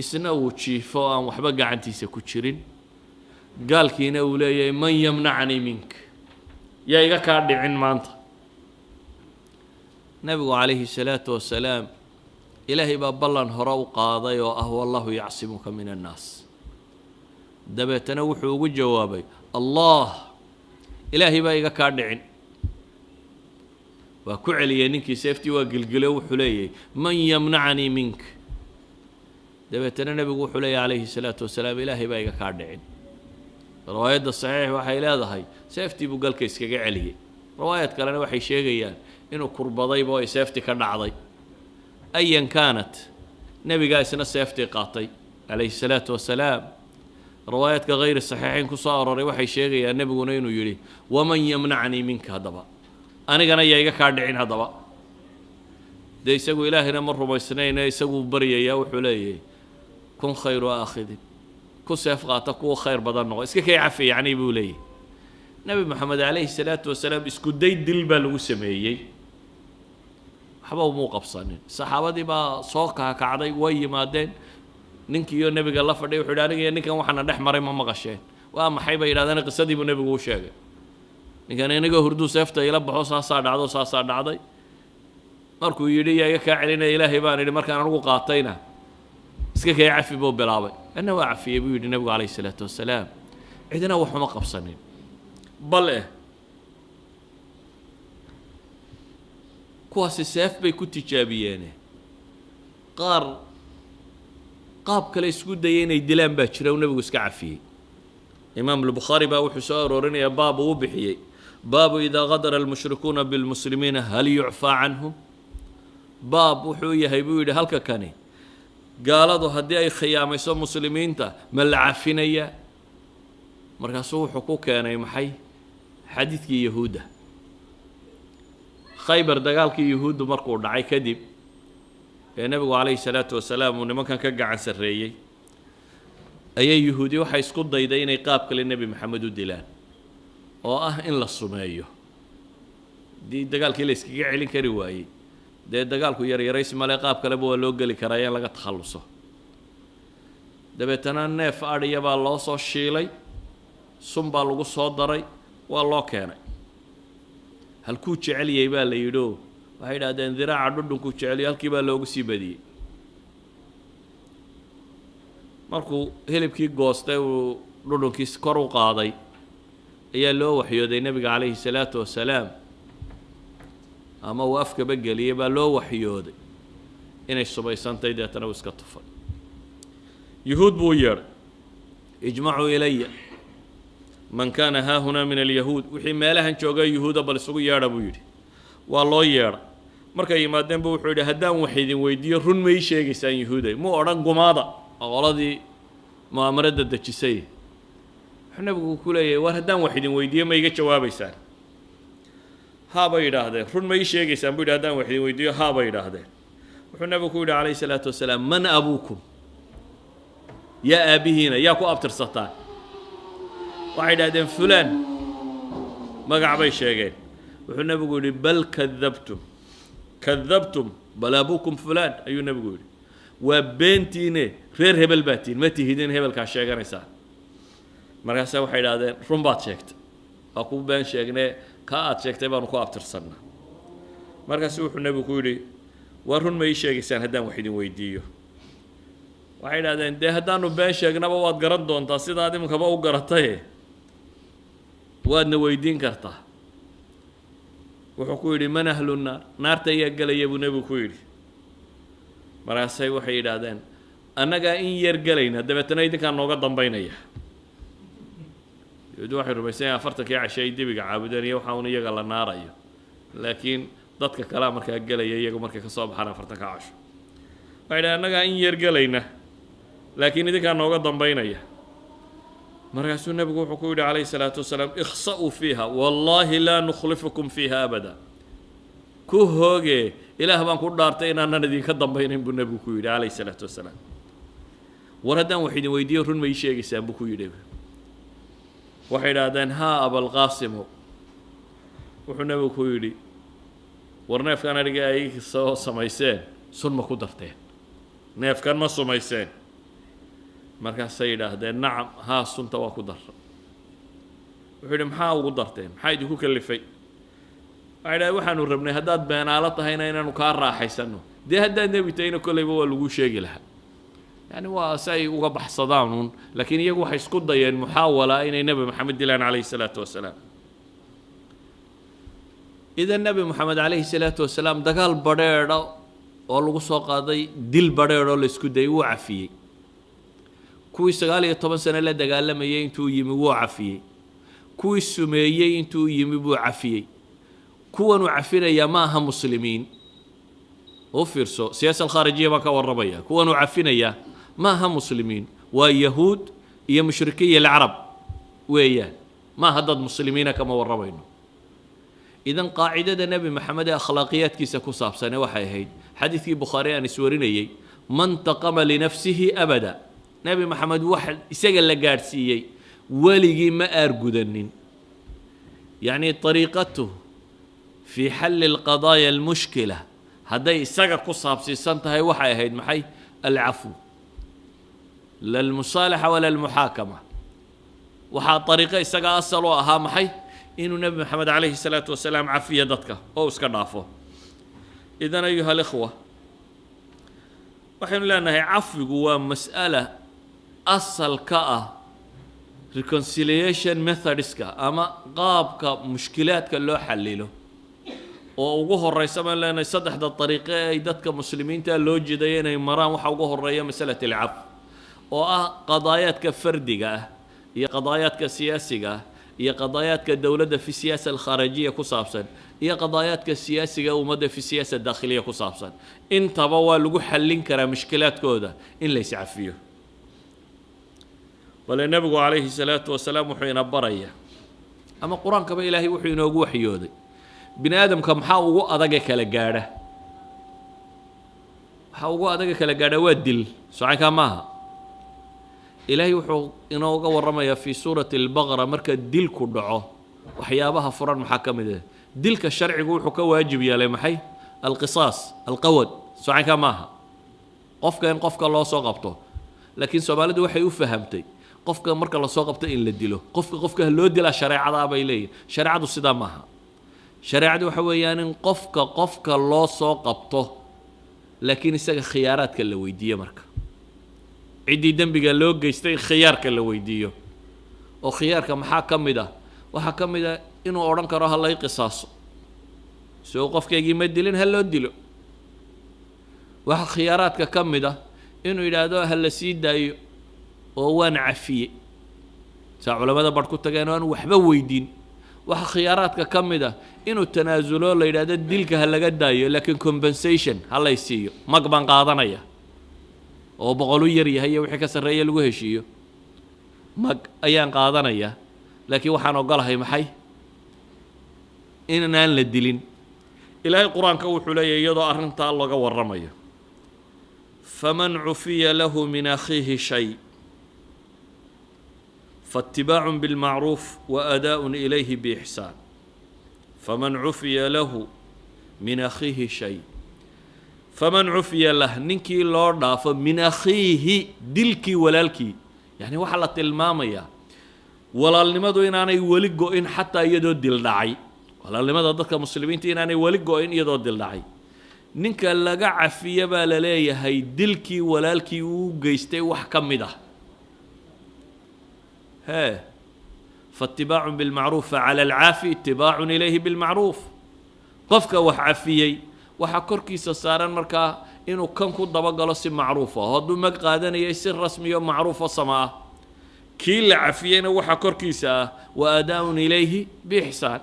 isna uu jiifo aan waxba gacantiisa ku jirin gaalkiina uu leeyahay man yamnacanii mink yaa iga kaa dhicin maanta nebigu calayhi salaatu wasalaam ilaahay baa ballan hore u qaaday oo ah wallahu yacsimuka min annaas dabeetana wuxuu ugu jawaabay allah ilaahay baa iga kaa dhicin waa ku celiyay ninkii seeftii waa gilgilo wuxuu leeyahay man yamnacanii mink dabeetana nebigu wuxuu leeyahay calayhi salaatu wasalaam ilaahay baa iga kaa dhicin riwaayadda saxiix waxay leedahay seeftii buu galka iskaga celiyey riwaayad kalena waxay sheegayaan inuu kurbadayba ay seeftii ka dhacday ayan kaanat nebigaa isna seeftii qaatay calayhi salaatu wasalaam روايات غير الصحيحين كصار وحي شيء يا النبي ونينو يري ومن يمنعني منك هذا أنا جانا يا كاردعين هذا ده يسوي إلهنا مرة بسنين يسوي برية يا وحلي كن خير آخذ كن سيفقاتك خير بدن نغ إسكي يعفي يعني بولي نبي محمد عليه الصلاة والسلام إسكو دي دلبل وسميي حبوا مو قبصانين الصحابة دي با صوكها كعدي وي مادين ninkii iyo nabiga la fadhiyo wuxuu dhaarigay ninkan waxana dhex maray ma maqasheen waa maxay bay yiraahdeen qisadii buu nabigu u sheegay ninkan inaga hurdu seefta ila baxo saasa dhacday markuu yidhi iyaga ka celinay ilaahay baan yidhi markaan anigu qaatayna iska kay cafi buu bilaabay ana waa cafiyay buu yidhi nabigu calayhi salaatu wasalaam cidina waxuma qabsanin bal kuwaasi seef bay ku tijaabiyeen qaar qaab kale isku dayay inay dilaan baa jira oo nabigu iska cafiyay imaam al-bukhari baa wuxuu soo aroorinaya baab uu bixiyay baab idha ghadara al-mushrikuuna bil-muslimiina hal yu'fa anhum baab wuxuu yahay buu yidhi halka kani gaaladu haddii ay khiyaamayso muslimiinta ma la cafinaya markaasuu wuxuu ku keenay maxay xadiidkii yahuudda khaybar dagaalkii yahuuddu markuu dhacay kadib nabigu calayhi salaatu wasalaam uu nimankan ka gacan sarreeyey ayay yahuudi waxay isku dayday inay qaab kale nebi maxamed u dilaan oo ah in la sumeeyo dii dagaalkii la iskaga celin kari waayey dee dagaalku yaryaraysi male qaab kaleba waa loo geli karaa in laga takhalluso dabeetana neef adhiya baa loo soo shiilay sun baa lagu soo daray waa loo keenay halkuu jeceliyey baa la yidhi waxay yidhaahdeen diraaca dhudhunkuu jeceliyo halkii baa loogu sii badiyey markuu hilibkii goostay uu dhudhunkiis kor u qaaday ayaa loo waxyooday nebiga calayhi salaatu wasalaam ama uu afkaba geliyey baa loo waxyooday inay subaysantay deetana uu iska tufay yuhuud buu yeedhay ijmacuu ilaya man kaana haahunaa min alyahuud wixii meelahan joogay yuhuuda bal isugu yeedha buu yidhi waa loo yeedhay markay yimaadeen buu wuxuu yidhi haddaan wax idin weydiiyo run ma ii sheegaysaan yuhuuday muu odhan gumaada qoladii mu'aamarada dejisay wuxuu nabigu ku leeyahay war haddaan wax idin weydiiyo ma iga jawaabaysaan haa bay yidhaahdeen run ma ii sheegaysaan buu yidhi haddaan wax idin weydiiyo haa bay yidhaahdeen wuxuu nabigu ku yidhi calayhi salaatu wasalaam man abuukum yaa aabihiina yaa ku abtirsataan waxay yidhahdeen fulaan magac bay sheegeen wuxuu nabigu yidhi bal kadabtum bal abuukum fulaan ayuu nabigu yidhi waa beentiine reer hebel baa tihin ma tihidin hebelkaa sheeganaysaa markaase waxay idhahdeen run baad sheegtay waa ku been sheegnee kaa aad sheegtay baanu ku abtirsannaa markaasi wuxuu nabigu ku yidhi waa run ma ii sheegaysaan haddaan wax idin weydiiyo waxay idhahdeen dee haddaanu been sheegnaba waad garan doontaa sidaad iminkaba u garataye waadna weydiin kartaa wuxuu ku yidhi man ahlu naar naarta ayaa gelaya buu nebigu ku yidhi markaasay waxay yidhaahdeen annagaa in yar gelayna dabeetana idinkaa nooga dambaynaya yahuudi waxay rumaysan yahay afartankii cashe ay debiga caabudeen iyo waxaa un iyaga la naarayo laakiin dadka kalea markaa gelaya iyagu markay ka soo baxaan afartanka casho waxay yidhahdeen annagaa in yar gelayna laakiin idinkaa nooga dambaynaya markaasuu nebigu wuxuu ku yidhi calayhi salaatu wasalaam ikhsa'uu fiiha wallaahi laa nukhlifukum fiiha abada ku hooge ilaah baan ku dhaartay inaanan idinka dambaynayn buu nebigu ku yidhi calayhi salaatu wasalaam war haddaan wax idin weydiiyo run ma ii sheegaysaan buu ku yidhi waxay idhaahdeen haa abalqaasimo wuxuu nebigu ku yidhi war neefkan adhiga ay soo samayseen sun ma ku darteen neefkan ma sumayseen markaasay yidhaahdeen nacam haa sunta waa ku darra wuxuu yidhi maxaa ugu darteen maxaa idinku kalifay waxay idhahdeen waxaanu rabnay haddaad beenaalo tahayna inaanu kaa raaxaysanno dee haddaad nebi tahayna kollayba waa lagu sheegi lahaa yani waa si ay uga baxsadaan uun laakiin iyagu waxay isku dayeen muxaawala inay nebi maxamed dilaan calayhi salaatu wasalaam idan nebi moxamed calayhi salaatu wasalaam dagaal badheedha oo lagu soo qaaday dil badheedhoo la isku dayay wuu cafiyey kuwii 19 sano la dagaalamayay intuu yimi wuu cafiyey kuwii sumeeyey intuu yimi buu cafiyey kuwan uu cafinaya ma aha muslimiin oo fiirso siyaasad khaarijiya baan ka warramaya kuwan uu cafinaya ma aha muslimiin waa yahuud iyo mushrikiya alcarab weeyaan ma aha dad muslimiina kama warramayno idan qaacidada nebi maxamed ee akhlaaqiyaadkiisa ku saabsane waxay ahayd xadiidkii bukhaari aan iswarinayay man taqama linafsihi abada nebi maxamed wax isaga la gaadhsiiyey weligii ma aargudanin yacni ariiqatuh fii xalli alqadaaya almushkila hadday isaga ku saabsiisan tahay waxay ahayd maxay alcafu la almusaalaxa wala almuxaakama waxaa ariiqo isaga asal oo ahaa maxay inuu nebi maxamed calayhi salaatu wasalaam cafiya dadka oo iska dhaafo idan ayuha alikhwa waxaynu leenahay cafigu waa mas'ala asal ka ah reconciliation methodska ama qaabka mushkilaadka loo xallilo oo ugu horeysa baan leenahay saddexda dariiqo ee ay dadka muslimiinta loo jeedayo inay maraan waxa ugu horeeya masalat alcaf oo ah qadaayaadka fardiga ah iyo qadaayaadka siyaasiga ah iyo qadaayaadka dowladda fi siyaasa alkhaarijiya ku saabsan iyo qadaayaadka siyaasiga ummadda fi siyaasa daakhiliya ku saabsan intaba waa lagu xallin karaa mushkilaadkooda in la iscafiyo bale nebigu calayhi salaatu wasalaam wuxuu ina baraya ama qur-aankaba ilaahay wuxuu inoogu waxyooday bini aadamka maxaa ugu adaga kala gaadha waxaa ugu adaga kala gaadha waa dil socankaa maaha ilaahay wuxuu inooga warramayaa fii suurati albaqara marka dilku dhaco waxyaabaha furan maxaa ka mid ah dilka sharcigu wuxuu ka waajib yeelay maxay alqisaas alqawad socankaa maaha qofka in qofka loo soo qabto laakiin soomaalidu waxay u fahamtay qofka marka la soo qabto in la dilo qofka loo dilaa shareecada bay leeyihiin shareecadu sidaa maaha shareecadu waxa weeyaan in qofka loo soo qabto laakiin isaga khiyaaraadka la weydiiyo marka ciddii dembiga loo geystay khiyaarka la weydiiyo oo khiyaarka maxaa ka mid ah waxaa ka mid ah inuu odhan karo ha lay qisaaso soo qofkaygii ma dilin ha loo dilo waxaa khiyaaraadka ka mid ah inuu yidhaahdo ha la sii daayo oo waan cafiye saa culamada badh ku tageen oo aan waxba weydiin waxaa khiyaaraadka ka mid ah inuu tanaasulo la yidhaahdo dilka ha laga daayo laakiin compensation ha lay siiyo mag baan qaadanaya oo boqolu yar yahay iyo wixii ka sarreeya lagu heshiiyo mag ayaan qaadanaya laakiin waxaan ogolahay maxay inaan la dilin ilaahay qur-aanka wuxuu leeyahay iyadoo arrintaa laga warramayo faman cufiya lahu min akhiihi shay فاتباع بالمعروف وأداء إليه بإحسان فمن عفي له من أخيه شيء فمن عفي له ننكي لوردا فمن أخيه دلكي ولالكي يعني وحلة المامية ولا لماذا إن أنا يولقوا إن حتى يدو دل داعي ولا لماذا ضدك مسلمين إن أنا يولقوا إن يدو دل داعي ننكا لقى عفية بالليا هي دلكي ولالكي وجيستي وحكم ده ها فاتباع بالمعروف فعلى العافي اتباع إليه بالمعروف قفك وحعفيي وحكركي سسارا مركا إنه كان كود دبقة لسي معروفة هادو مقادنا يسير رسمي معروفة سماء كيل عفيينا وحكركي سا وأداء إليه بإحسان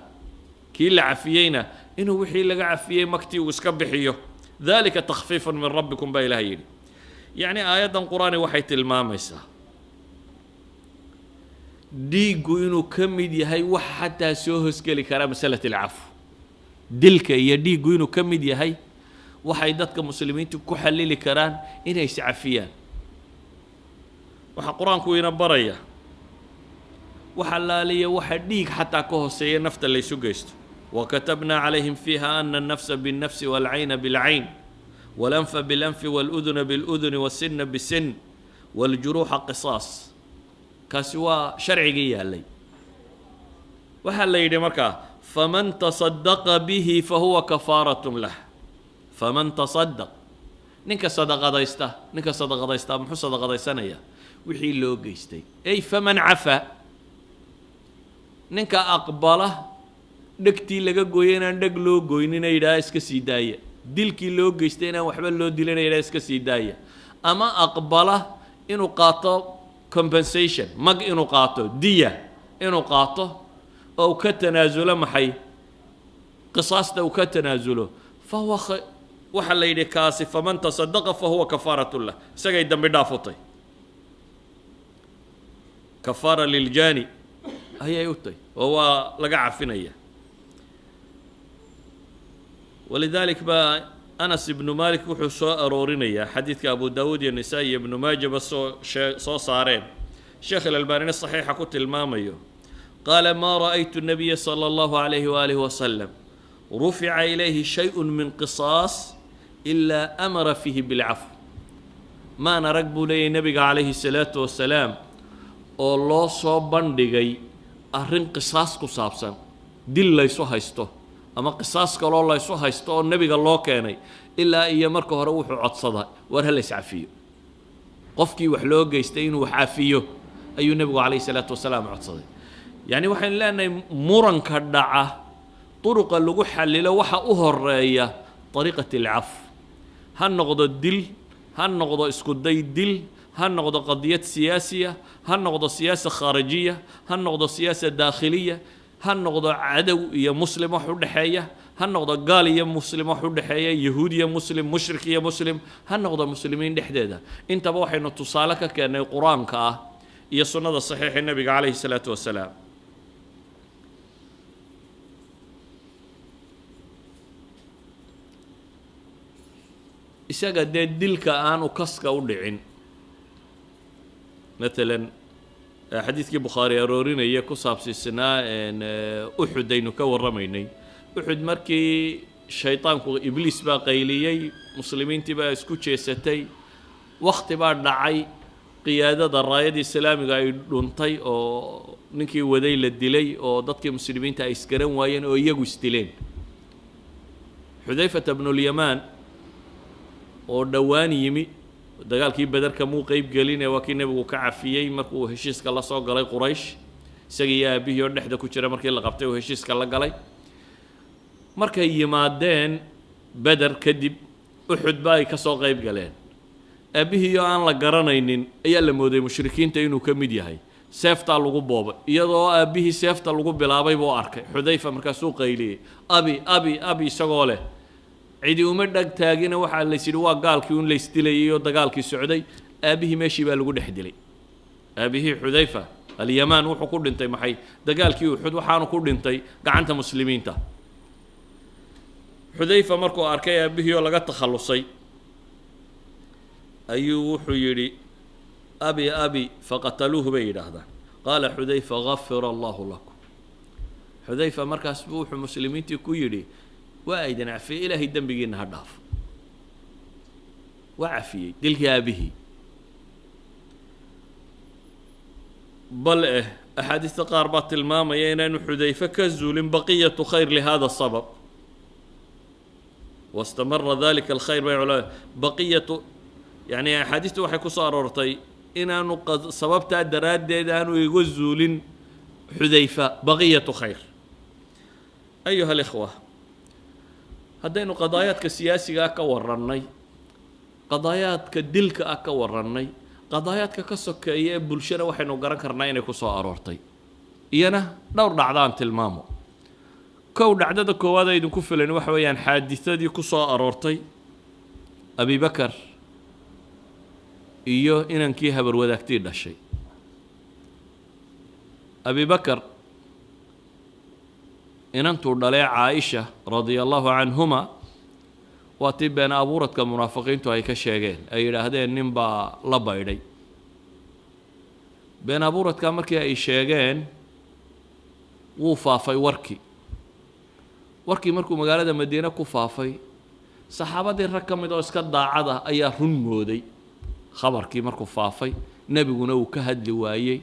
كيل عفيينا إنه وحي لقى عفيي مكتي وسكبحيه ذلك تخفيف من ربكم بإلهين يعني آيات القرآن وحي تلماميسا ديقو إنه كمد يهي وحتى سوهس كلي كرا مسألة العفو دلك يديقو إنه كمد يهي وحي دادك مسلمين تكو حليلي كران إنه يسعفيان وحا قرآن كوينا بريا وحلالية وحديق حتى كوهسية نفت اللي سوغيستو وكتبنا عليهم فيها أن النفس بالنفس والعين بالعين والأنف بالأنف والأذن بالأذن والسن بالسن والجروح قصاص كسوا شرعي لي وحل يدي مركا فمن تصدق به فهو كفارة له فمن تصدق نك صدقة دايستا محو صدقة دايسانيا وحي لو جيستي أي فمن عفا نك أقبله dhegtii laga gooyay inaan dheg loo gooynina yidhaha iska sii daaya dilkii loo geystay inaan waxba loo dilina yidhaha iska sii daaya ama aqbala inuu qaato compensation mag inuu qaato diya inuu qaato oo ka tanaasulo maxay qisaasta uu ka tanaasulo fahuwa waxa la yidhi kaasi faman tasaddaqa fahuwa kafaaratu lah isagay dambi dhaafutay kafaara liljani ayay u tahay oo waa laga cafinaya ولذلك بقى أنس بن مالك وحو سو أرورينيا حديث أبو داود النسائي ابن ماجه بس سو صارين شيخ الألباني الصحيح كنت الماميو قال ما رأيت النبي صلى الله عليه وآله وسلم رفع إليه شيء من قصاص إلا أمر فيه بالعفو ما نرقب لي النبي عليه الصلاة والسلام الله سو بندقي أرن قصاص كسابسا دل ليسو هايستو ama qisaas kaloo la isu haysto oo nabiga loo keenay ilaa iyo marka hore wuxuu codsaday war hal iscafiyo qofkii wax loo geystay inuu wax cafiyo ayuu nabigu kaleey salaatu wasalaam codsaday yani waxaan leenahay muranka dhaca turuqa lagu xalilo waxa u horeeya طريقة العفو han noqdo dil han noqdo isku day dil han noqdo qadiyad siyaasiya han noqdo siyaasa kharijiya han noqdo siyaasa daakhiliya han noqdo cadow iyo muslim wax u dhaxeeya han noqdo gaal iyo muslim wax u dhaxeeya yahuud iyo muslim mushrik iyo muslim han noqdo muslimiin dhexdeeda intaba waxaynu tusaale ka keenay quraanka ah iyo sunnada saxiixa nabiga kaleey salaatu wasalaam isaga dilka aanu kaska u dhicin مثلا حديث بخاري أرورينا كصاب سنة إن أحد دينو كورميني أحد مركي شيطان كو إبليس باقيلي مسلمين تبا اسكوتشي ستي وقت بعد دعي قيادة الرايد السلامي قاعد دونتي أو نكي ودي للدلي أو ضدك مسلمين تايسكرين وين أو يجوا استلين حذيفة بن اليمان أو دواني يمي dagaalkii badar kamuu qayb gelinay waa kii nabigu ka cafiyay markuu heshiiska la soo galay quraysh isagii aabihii oo dhexda ku jira markii la qabtay oo heshiiska la galay markay yimaadeen badar kadib uxud baa ay ka soo qayb galeen aabihii oo aan la garanaynin ayaa la mooday mushrikiinta inuu ka mid yahay seefta lagu boobay iyadoo aabihii seefta lagu bilaabay buu arkay xudayfa markaasuu qayliyay abi isagoo leh عيدي ومدق تاجينا وحال اللي سيدوا قال كيون ليس دلي ودقال كي سعودي أبيه ماشي بالقول حدلي أبيه حذيفة اليمان وحقول انتي محي دقال كيو حد وحانو كل انتي قعنت مسلمين تا حذيفة مركو أركي أبيه ولا قد تخلصي أيوه حيري أبي فقتلوه بيد هذا قال حذيفة غفر الله لكم حذيفة مركز بوح مسلمين تكويري وأيضا عفي إلهي الدم بيجينا هالضعف وعفي دلك به بل أحاديث قاربات الماما ينان حذيفة كزول بقية خير لهذا السبب واستمر ذلك الخير بقية يعني أحاديث وحي كسار أرتي إن أنو قد سببت الدراد دي أنو يقول زولين حذيفة بقية خير. أيها الإخوة، هدين قضايات كسياسية كورني، قضايات كدلك كورني، قضايات كسكية بلشنا وحين وقرن كرنين كسو أرورتي. إينا دور دعدان تلمامو. كو دعداد كوادا يدن كفلين وحويان حادثة دي كسو أرورتي. أبي بكر إيو إنان كيها برودة كتير دا الشيء. أبي بكر إنان تردالي عائشة رضي الله عنهما واتبين أبورت كمنافقين تو أي كشيغين أي لهدين نمبا لبايدي بين أبورت كامركي أي شيغين وفافي وركي مركو مقالة مدينة كفافي صحابة دي ركم دو اسكا داعادة أي رنمودي خبركي مركو فافي نبي ونو كهد لوايي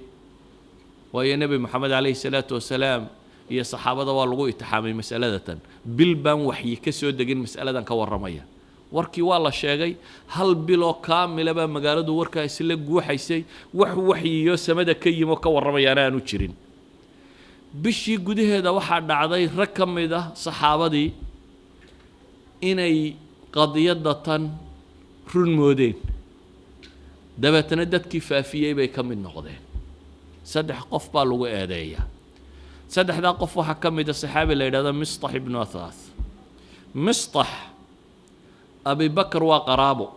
ويا نبي محمد عليه الصلاة والسلام هي صحابة والغو اتحامي مسألة بالبان وحي كسو دقين مسألة كورمية وركي والله شاقي هل بلو كامل بان مقالدو وركا يسلق وحيسي وحي يوسمدا كيمو كورمية أنا نوشرين بشي قده هذا واحد دعضي ركم ده صحابة دي إني قضية دتان رنمودين دبتنا دت كفافية بيكمل نقدين سدح قف بالو آدية سدح ذا قف وحكم ده الصحابي اللي هذا مصطح بن أثاث مصطح أبي بكر وقرابه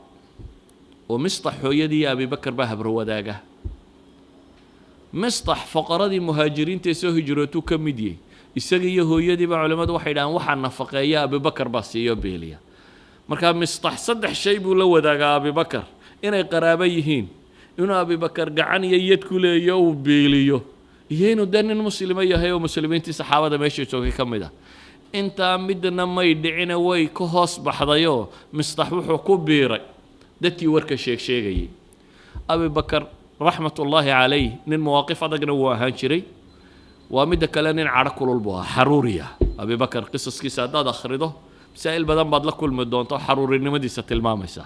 ومصطح هو يدي أبي بكر بها بروداقه مصطح فقرة دي مهاجرين تسو هجرتو كمدي يسقي هو يدي بعلماء وحيدان وحا نفقيا أبي بكر باسيو بيليا مركا مصطح صدح شيء بلو داقا أبي بكر إنay qaraaba yihiin inuu Abi Bakar gacan iyo yad ku leeyo uu beeliyo iyaynu danin muslimo yahay oo muslimiintii saxaabada meesha joogay kamida inta midna may dhicina way ka hoos baxdayo mistax wuxuu ku biiray dadkii warka sheegayay Abi Bakar rahmatullahi alayhi nin mawaqif adagna uu ahaan jiray waa mid kale nin carakulul buu xaruuriya Abi Bakar qisaskiisa hadaad akhrido masaa'il badan baad la kulmi doonto xaruurinimadiisa tilmaamaysa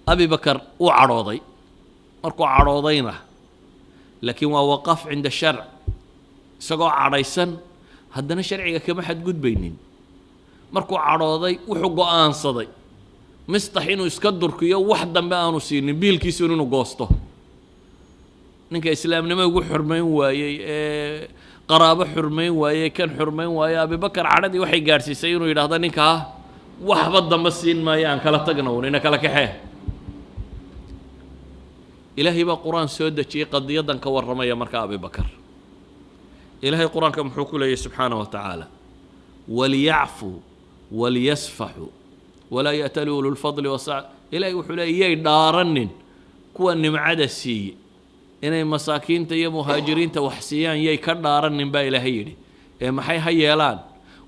أبي بكر وعروضي مركو عروضينا لكن ووقف عند الشرع سقوا عريسا هدنا شرعي كما حد قد بينين مركو عروضي وحقوا أنصدي مستحينو يسكدر كيو وحدا ما أنو سينين بيل كيسونو قوسته نكا إسلام نما يقول حرمين واي قرابة حرمين واي كان حرمين واي أبي بكر عردي وحي قارسي سينو يلاهدا نكا وحبا دمسين ما يان كلا تقنون إنا كلا كحيه إلهي بقرآن سودة شيء قضية كورما يا مركا أبي بكر إلهي قرآن كم حكوا لي سبحانه وتعالى وليعفوا وليسفحوا ولا يأتلوا أولو الفضل والسعة إلهي وحولي إياي دارنن كواني معدا السي إني مساكين تي مهاجرين توحسيان إياي كدارنن با إلهي ما حي هيالان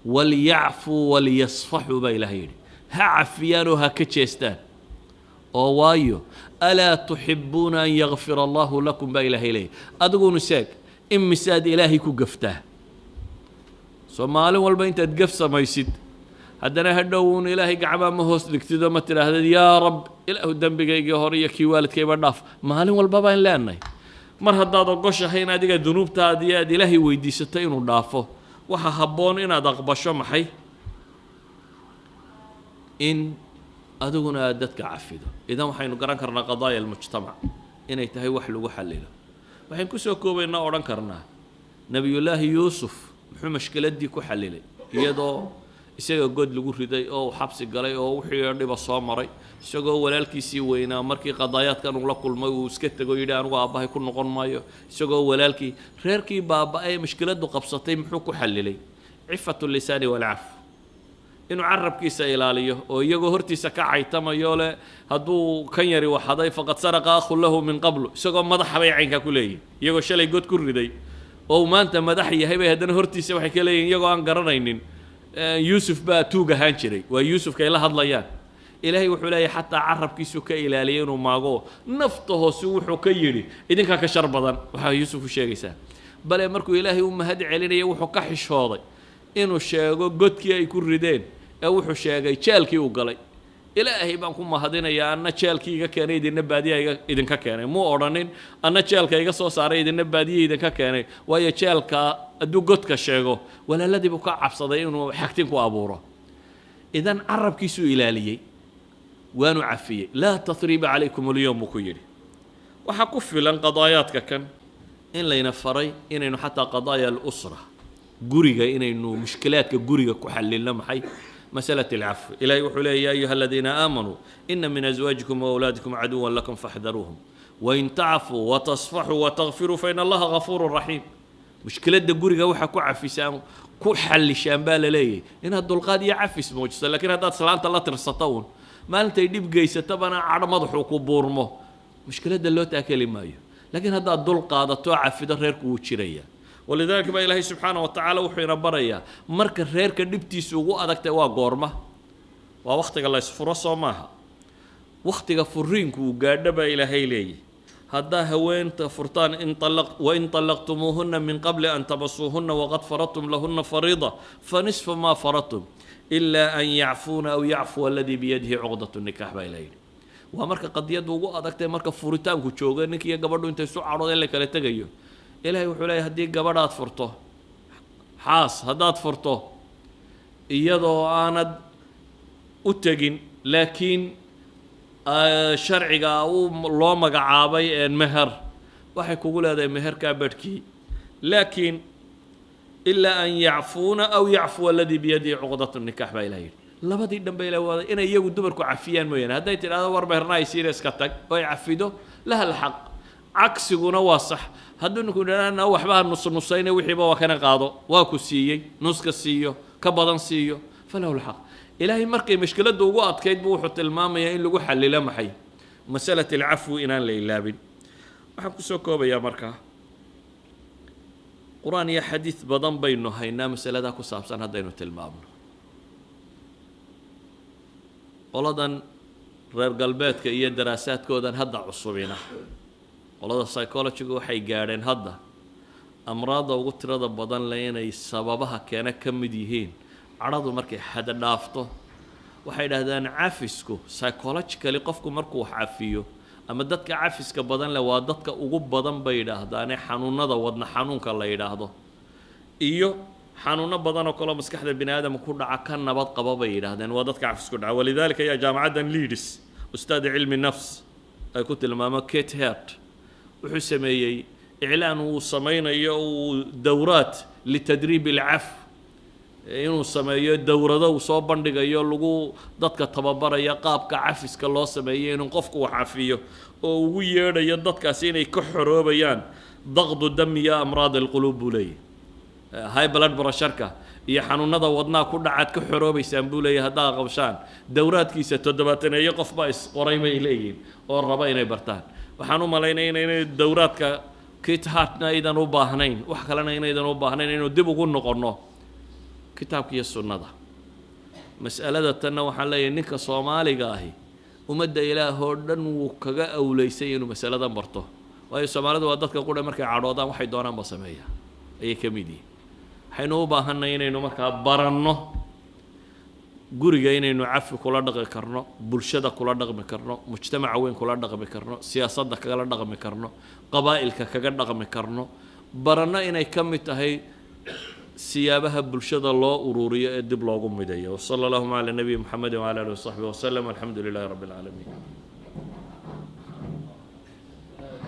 وليعفوا وليصفحوا با إلهي هعفيانو هكتشيستان أوايو ألا تحبون أن يغفر الله لكم با إله إليه أدقون ساك إم مساد إلهي كو قفته سومالي والبا انت تقفص ما يسد هدنا هدون إلهي قعبا مهوس لكتدو مثل هذا يا رب إله الدنب جاي هوريا كي والد كي برداف مالي والبا باين لاني مر هدادو قوشا هينا ديقا ذنوب تادياد إلهي ويدي ستين ودافو وحا هبون إنا دقبشو محي إن أدونا دتك عفيده إذا ما حين قرن كرنا قضايا المجتمع إن يتهي وحل وحلله وحين كسوكو بيننا أوران كرنا نبي الله يوسف محو مشكلة دي كحلله يدو يسيق قد لقول ردي أو حبس قلي أو حيار دي بصامري يسيقو ولالكي وينا مركي قضايات كانوا لقوا الماء وسكتة يدان وأباه يكون نقول مايو يسيقو ولالكي ريركي بابا أي مشكلة دو قبصتين محو كحلله عفة اللسان والعفو إنه عرب كيسا إلاليه ويجو هرتي سكاعي تما يوله هدو كنيري وحداي فقد سرق أخو له من قبله سقى مدح بيعينك كليه يجو شلي قد كردي أو ما أنت مدحي هيبه هدنا هرتي سوحي كليه يجو عن قرنين يوسف بقى توجه هانشري ويوسف كيلا هضليان إلهي وحلاي حتى عرب كيسو كإلاليين وماغو نفطه سوحو كيري إذن كان كشربضان وحا يوسف الشيخيسان بل مركو إلهي هدي علينا يوحو كحش هاضي إنه الشيخو قد كي يكون ردين أو حشاقي شالكي وقلي ilaahay baan ku mahadinayaa anna jeelkayga keenay idinna baadiya idinka keenay muu odhanin anna jeelka iga soo saaray idinna baadiya idinka keenay waayo jeelka hadduu godka sheego walaaladii buu ka cabsaday inuu xagtin ku abuuro idan carabkiisuu ilaaliyey waanu cafiyey laa tathriiba calaykum alyawm buu ku yidhi waxaa ku filan qadaayaadka kan in layna faray inaynu xataa qadaaya alusra guriga inaynu mushkilaadka guriga ku xallilno maxay مسألة العفو إلهي وحول يا أيها الذين آمنوا إن من أزواجكم وأولادكم عدوا لكم فاحذروهم وإن تعفوا وتصفحوا وتغفروا فإن الله غفور رحيم مشكلة دقوري وحا كعفي سام كحل شامبال لي إن هدو القاضي يعفس موجسة لكن هذا صلاة الله ترسطون ما أنت يدب قيسة طبعا على مضحوك وبورمه مشكلة دلو تأكل مايو لكن هذا هدو القاضي تعفي دريرك وشرية ولذلك بقى إلهي سبحانه وتعالى وحينا بريا مركز رير كدبتي سوق أدك توا قرمة ووقتك الله يسفر صومها وقتك فرينك وقاد بقى إلهي لي هذا هوين تفرطان وإن طلقتموهن من قبل أن تبصوهن وقد فرضتم لهن فريضة فنصف ما فرضتم إلا أن يعفون أو يعفو الذي بيده عقدة النكاح بقى إلهي ومركز قد يدوق أدك مركز فريتان كتشوغ إنك يا قبردو أنت سوء عرض لك لا تجيو إلهي وحولاي هديك قبرات فرطه حاس هدات فرطه إيادو آند أتجن لكن شرعي أو الله مقعابي المهر waxay kugu leedahay meherkaa badhkii laakiin ilaa an yacfuuna aw yacfuwa aladii biyadihi cuqdatu nikaax baa ilaha yidhi labadii dhanba ilaha waada inay iyagu dumarku cafiyaan mooyaane hadday tidhahdo war meherna ay siina iska tag oo ay cafido laha lxaq cagsiguna waa sax hadduu ninku idhahna waxba ha nusnusayne wixiiba waa kana qaado waa ku siiyey nuska siiyo ka badan siiyo falahu lxaq ilaahay markay mashkiladda ugu adkayd buu wuxuu tilmaamayaa in lagu xallilo maxay masalat alcafwi inaan la ilaabin waxaan kusoo koobayaa markaa qur-aan iyo xadiid badan baynu haynaa masaladaa ku saabsan haddaynu tilmaamno qoladan reer galbeedka iyo daraasaadkoodan hadda cusubina qolada psychologiga waxay gaadheen hadda amraadda ugu tirada badan le inay sababaha keena ka mid yihiin cadhadu markay xada dhaafto waxay idhahdaan cafisku psychologically qofku markuu wax cafiyo ama dadka cafiska badan leh waa dadka ugu badan bay yidhaahdaane xanuunada wadna xanuunka la yidhaahdo iyo xanuuno badan oo kaloo maskaxda bini aadamka ku dhaca ka nabad qaba bay yidhaahdeen waa dadka cafisku dhaca walidaalika ayaa jaamacaddan leeds ustaad cilmi nafs ay ku tilmaamo Kate Hart wuxuu sameeyey iclaan uu samaynayo uu dowraad litadriib alcaf inuu sameeyo dowrado uu soo bandhigayo lagu dadka tababaraya qaabka cafiska loo sameeyo inuu qofku wax cafiyo oo ugu yeedhayo dadkaasi inay ka xoroobayaan daqdu dam iyo amraad alquluub buu leeyahay high blood pressure-ka iyo xanuunada wadnaha ku dhacaad ka xoroobaysaan buu leeyahay haddaa qabshaan dowraadkiisa 70 qof baa isqoray bay leeyihiin oo raba inay bartaan waxaan u malaynayaa inay dowraadka Kate Hartna aydan u baahnayn wax kalena inaydan u baahnayn inuu dib ugu noqono kitaabka iyo sunnada mas'alada tanna waxaan leeyahay ninka Soomaaliga ahi ummadda Ilaahoo dhan wuu kaga awleysay inuu mas'aladan barto waayo Soomaalidu waa dadka qura markay cadhoodaan waxay doonaan ba sameeyaa ayay ka mid yihiin waxaynu u baahannahay inaynu markaa baranno guriga inaynu cafi kula dhaqmi karno bulshada kula dhaqmi karno mujtamaca weyn kula dhaqmi karno siyaasadda kagala dhaqmi karno qabaa'ilka kaga dhaqmi karno baranno inay ka mid tahay siyaabaha bulshada loo ururiyo ee dib loogu midayo wasala allahuma cala nabiyi muxamedi wcala alihi wasaxbihi wasalam alxamdu lilahi rabbi alcaalamiin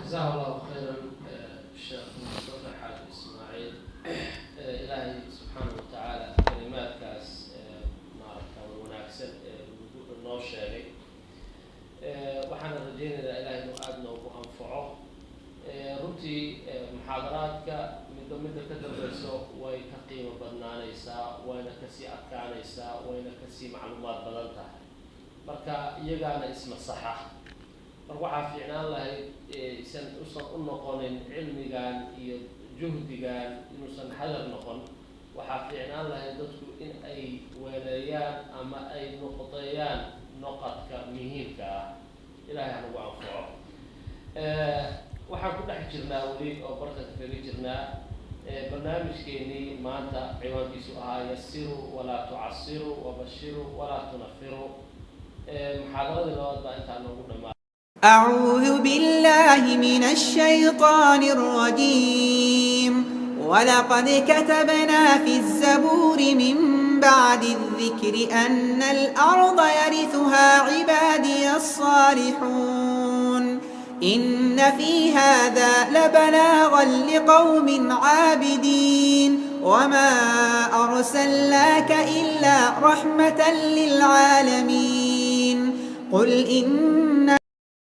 جزاه الله خيرا الشيخ مصطفى حاج اسماعيل الهي سبحانه وتعالى كلمات كاس معركه وناكسن نو شيغي waxaan rajaynayaa ilaahay inuu aad noogu anfaco runtii muxaadaraadka midda ka dambayso way ka qiimo badnaanaysaa wayna kasii adkaanaysaa wayna kasii macluumaad badan tahay marka iyagaana ismasaxa marka waxaa fiicnaan lahayd isan usan u noqonin cilmigan iyo juhdigan inuusan hadal noqon waxaa fiicnaan lahayd dadku in ay weeleeyaan ama ay noqoteeyaan noqodka muhiimka ah ilaahay ha nagu anfaco waxaan ku dhex jirnaa weli oo bartanka kaga jirnaa barnaamijkeenii maanta ciwaankiisu ahaa yasiru walaa tucasiru wabashiru walaa tunafiru محاضرة الوقت بقى أنت عنه قلنا. أعوذ بالله من الشيطان الرجيم. ولقد كتبنا في الزبور من بعد الذكر أن الأرض يرثها عبادي الصالحون إن في هذا لبلاغا لقوم عابدين وما أرسلناك إلا رحمة للعالمين. قل إن